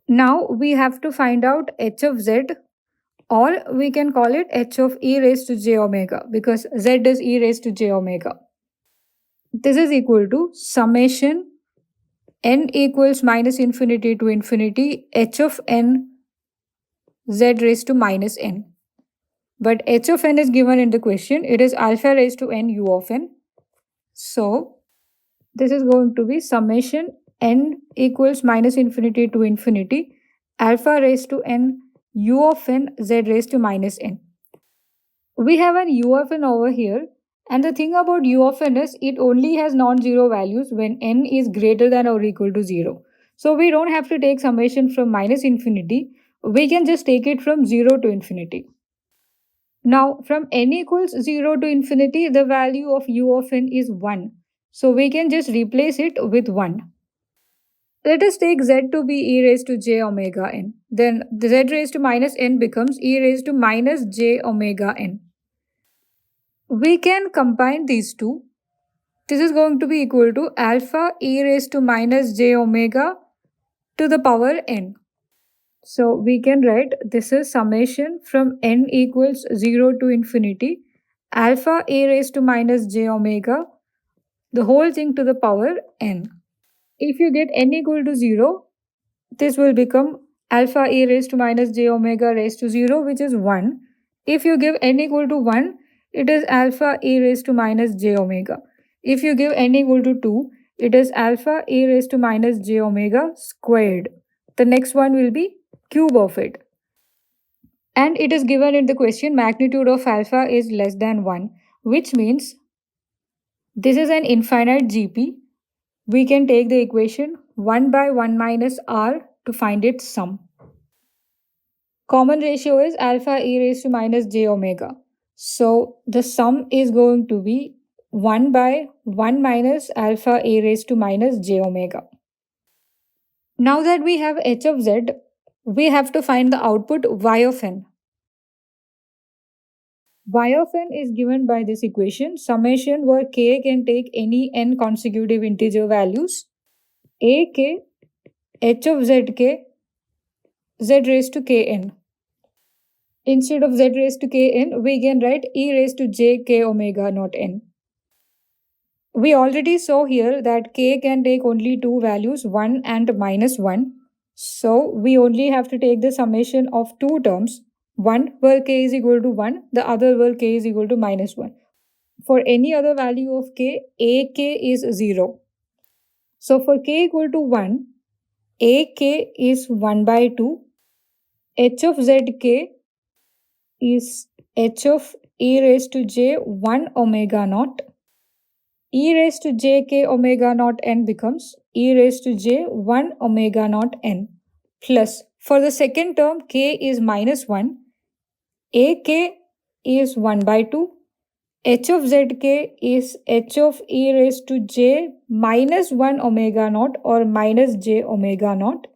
Now we have to find out h of z, or we can call it h of e raised to j omega because z is e raised to j omega. This is equal to summation n equals minus infinity to infinity h of n z raised to minus n. But h of n is given in the question. It is alpha raised to n u of n. So this is going to be summation n equals minus infinity to infinity alpha raised to n u of n z raised to minus n. We have an u of n over here, and the thing about u of n is it only has non-zero values when n is greater than or equal to 0. So we don't have to take summation from minus infinity. We can just take it from 0 to infinity. Now, from n equals 0 to infinity, the value of u of n is 1. So we can just replace it with 1. Let us take z to be e raised to j omega n. Then the z raised to minus n becomes e raised to minus j omega n. We can combine these two. This is going to be equal to alpha e raised to minus j omega to the power n. So we can write this is summation from n equals 0 to infinity alpha e raised to minus j omega, the whole thing to the power n. If you get n equal to 0, this will become alpha e raised to minus j omega raised to 0, which is 1. If you give n equal to 1, it is alpha e raised to minus j omega. If you give n equal to 2, it is alpha e raised to minus j omega squared. The next one will be cube of it. And it is given in the question magnitude of alpha is less than 1, which means this is an infinite GP. We can take the equation 1 by 1 minus r to find its sum. Common ratio is alpha e raised to minus j omega. So the sum is going to be 1 by 1 minus alpha e raised to minus j omega. Now that we have h of z, we have to find the output y of n. Y of n is given by this equation, summation where k can take any n consecutive integer values, ak h of zk z raised to kn. Instead of z raised to kn, we can write e raised to j k omega naught n. We already saw here that k can take only two values, 1 and minus 1. So we only have to take the summation of two terms, one where k is equal to 1, the other where k is equal to minus 1. For any other value of k, ak is 0. So for k equal to 1, ak is 1 by 2, h of zk is h of e raised to j 1 omega naught. E raised to j k omega naught n becomes e raised to j 1 omega naught n plus, for the second term k is minus 1, ak is 1 by 2, h of zk is h of e raised to j minus 1 omega naught or minus j omega naught.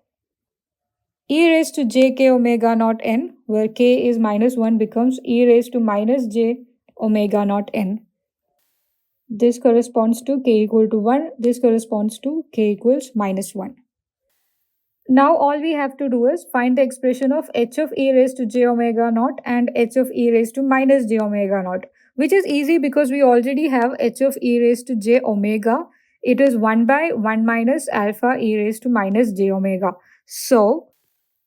E raised to j k omega naught n, where k is minus 1, becomes e raised to minus j omega naught n. This corresponds to k equal to 1. This corresponds to k equals minus 1. Now all we have to do is find the expression of h of e raised to j omega naught and h of e raised to minus j omega naught, which is easy because we already have h of e raised to j omega. It is 1 by 1 minus alpha e raised to minus j omega. So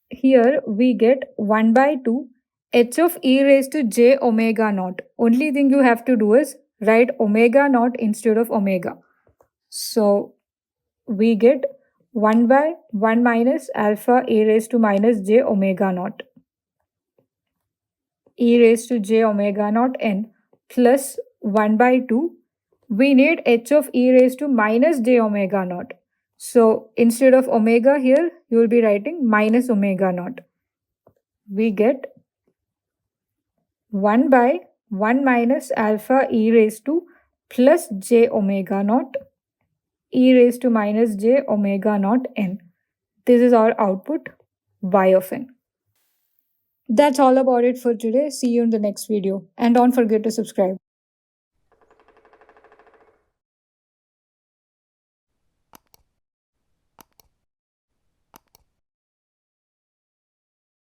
here we get 1 by 2 h of e raised to j omega naught. Only thing you have to do is write omega naught instead of omega. So we get 1 by 1 minus alpha e raised to minus j omega naught. E raised to j omega naught n plus 1 by 2. We need h of e raised to minus j omega naught. So instead of omega here, you will be writing minus omega naught. We get 1 by 1 minus alpha e raised to plus j omega naught e raised to minus j omega naught n. This is our output y of n. That's all about it for today. See you in the next video. And don't forget to subscribe.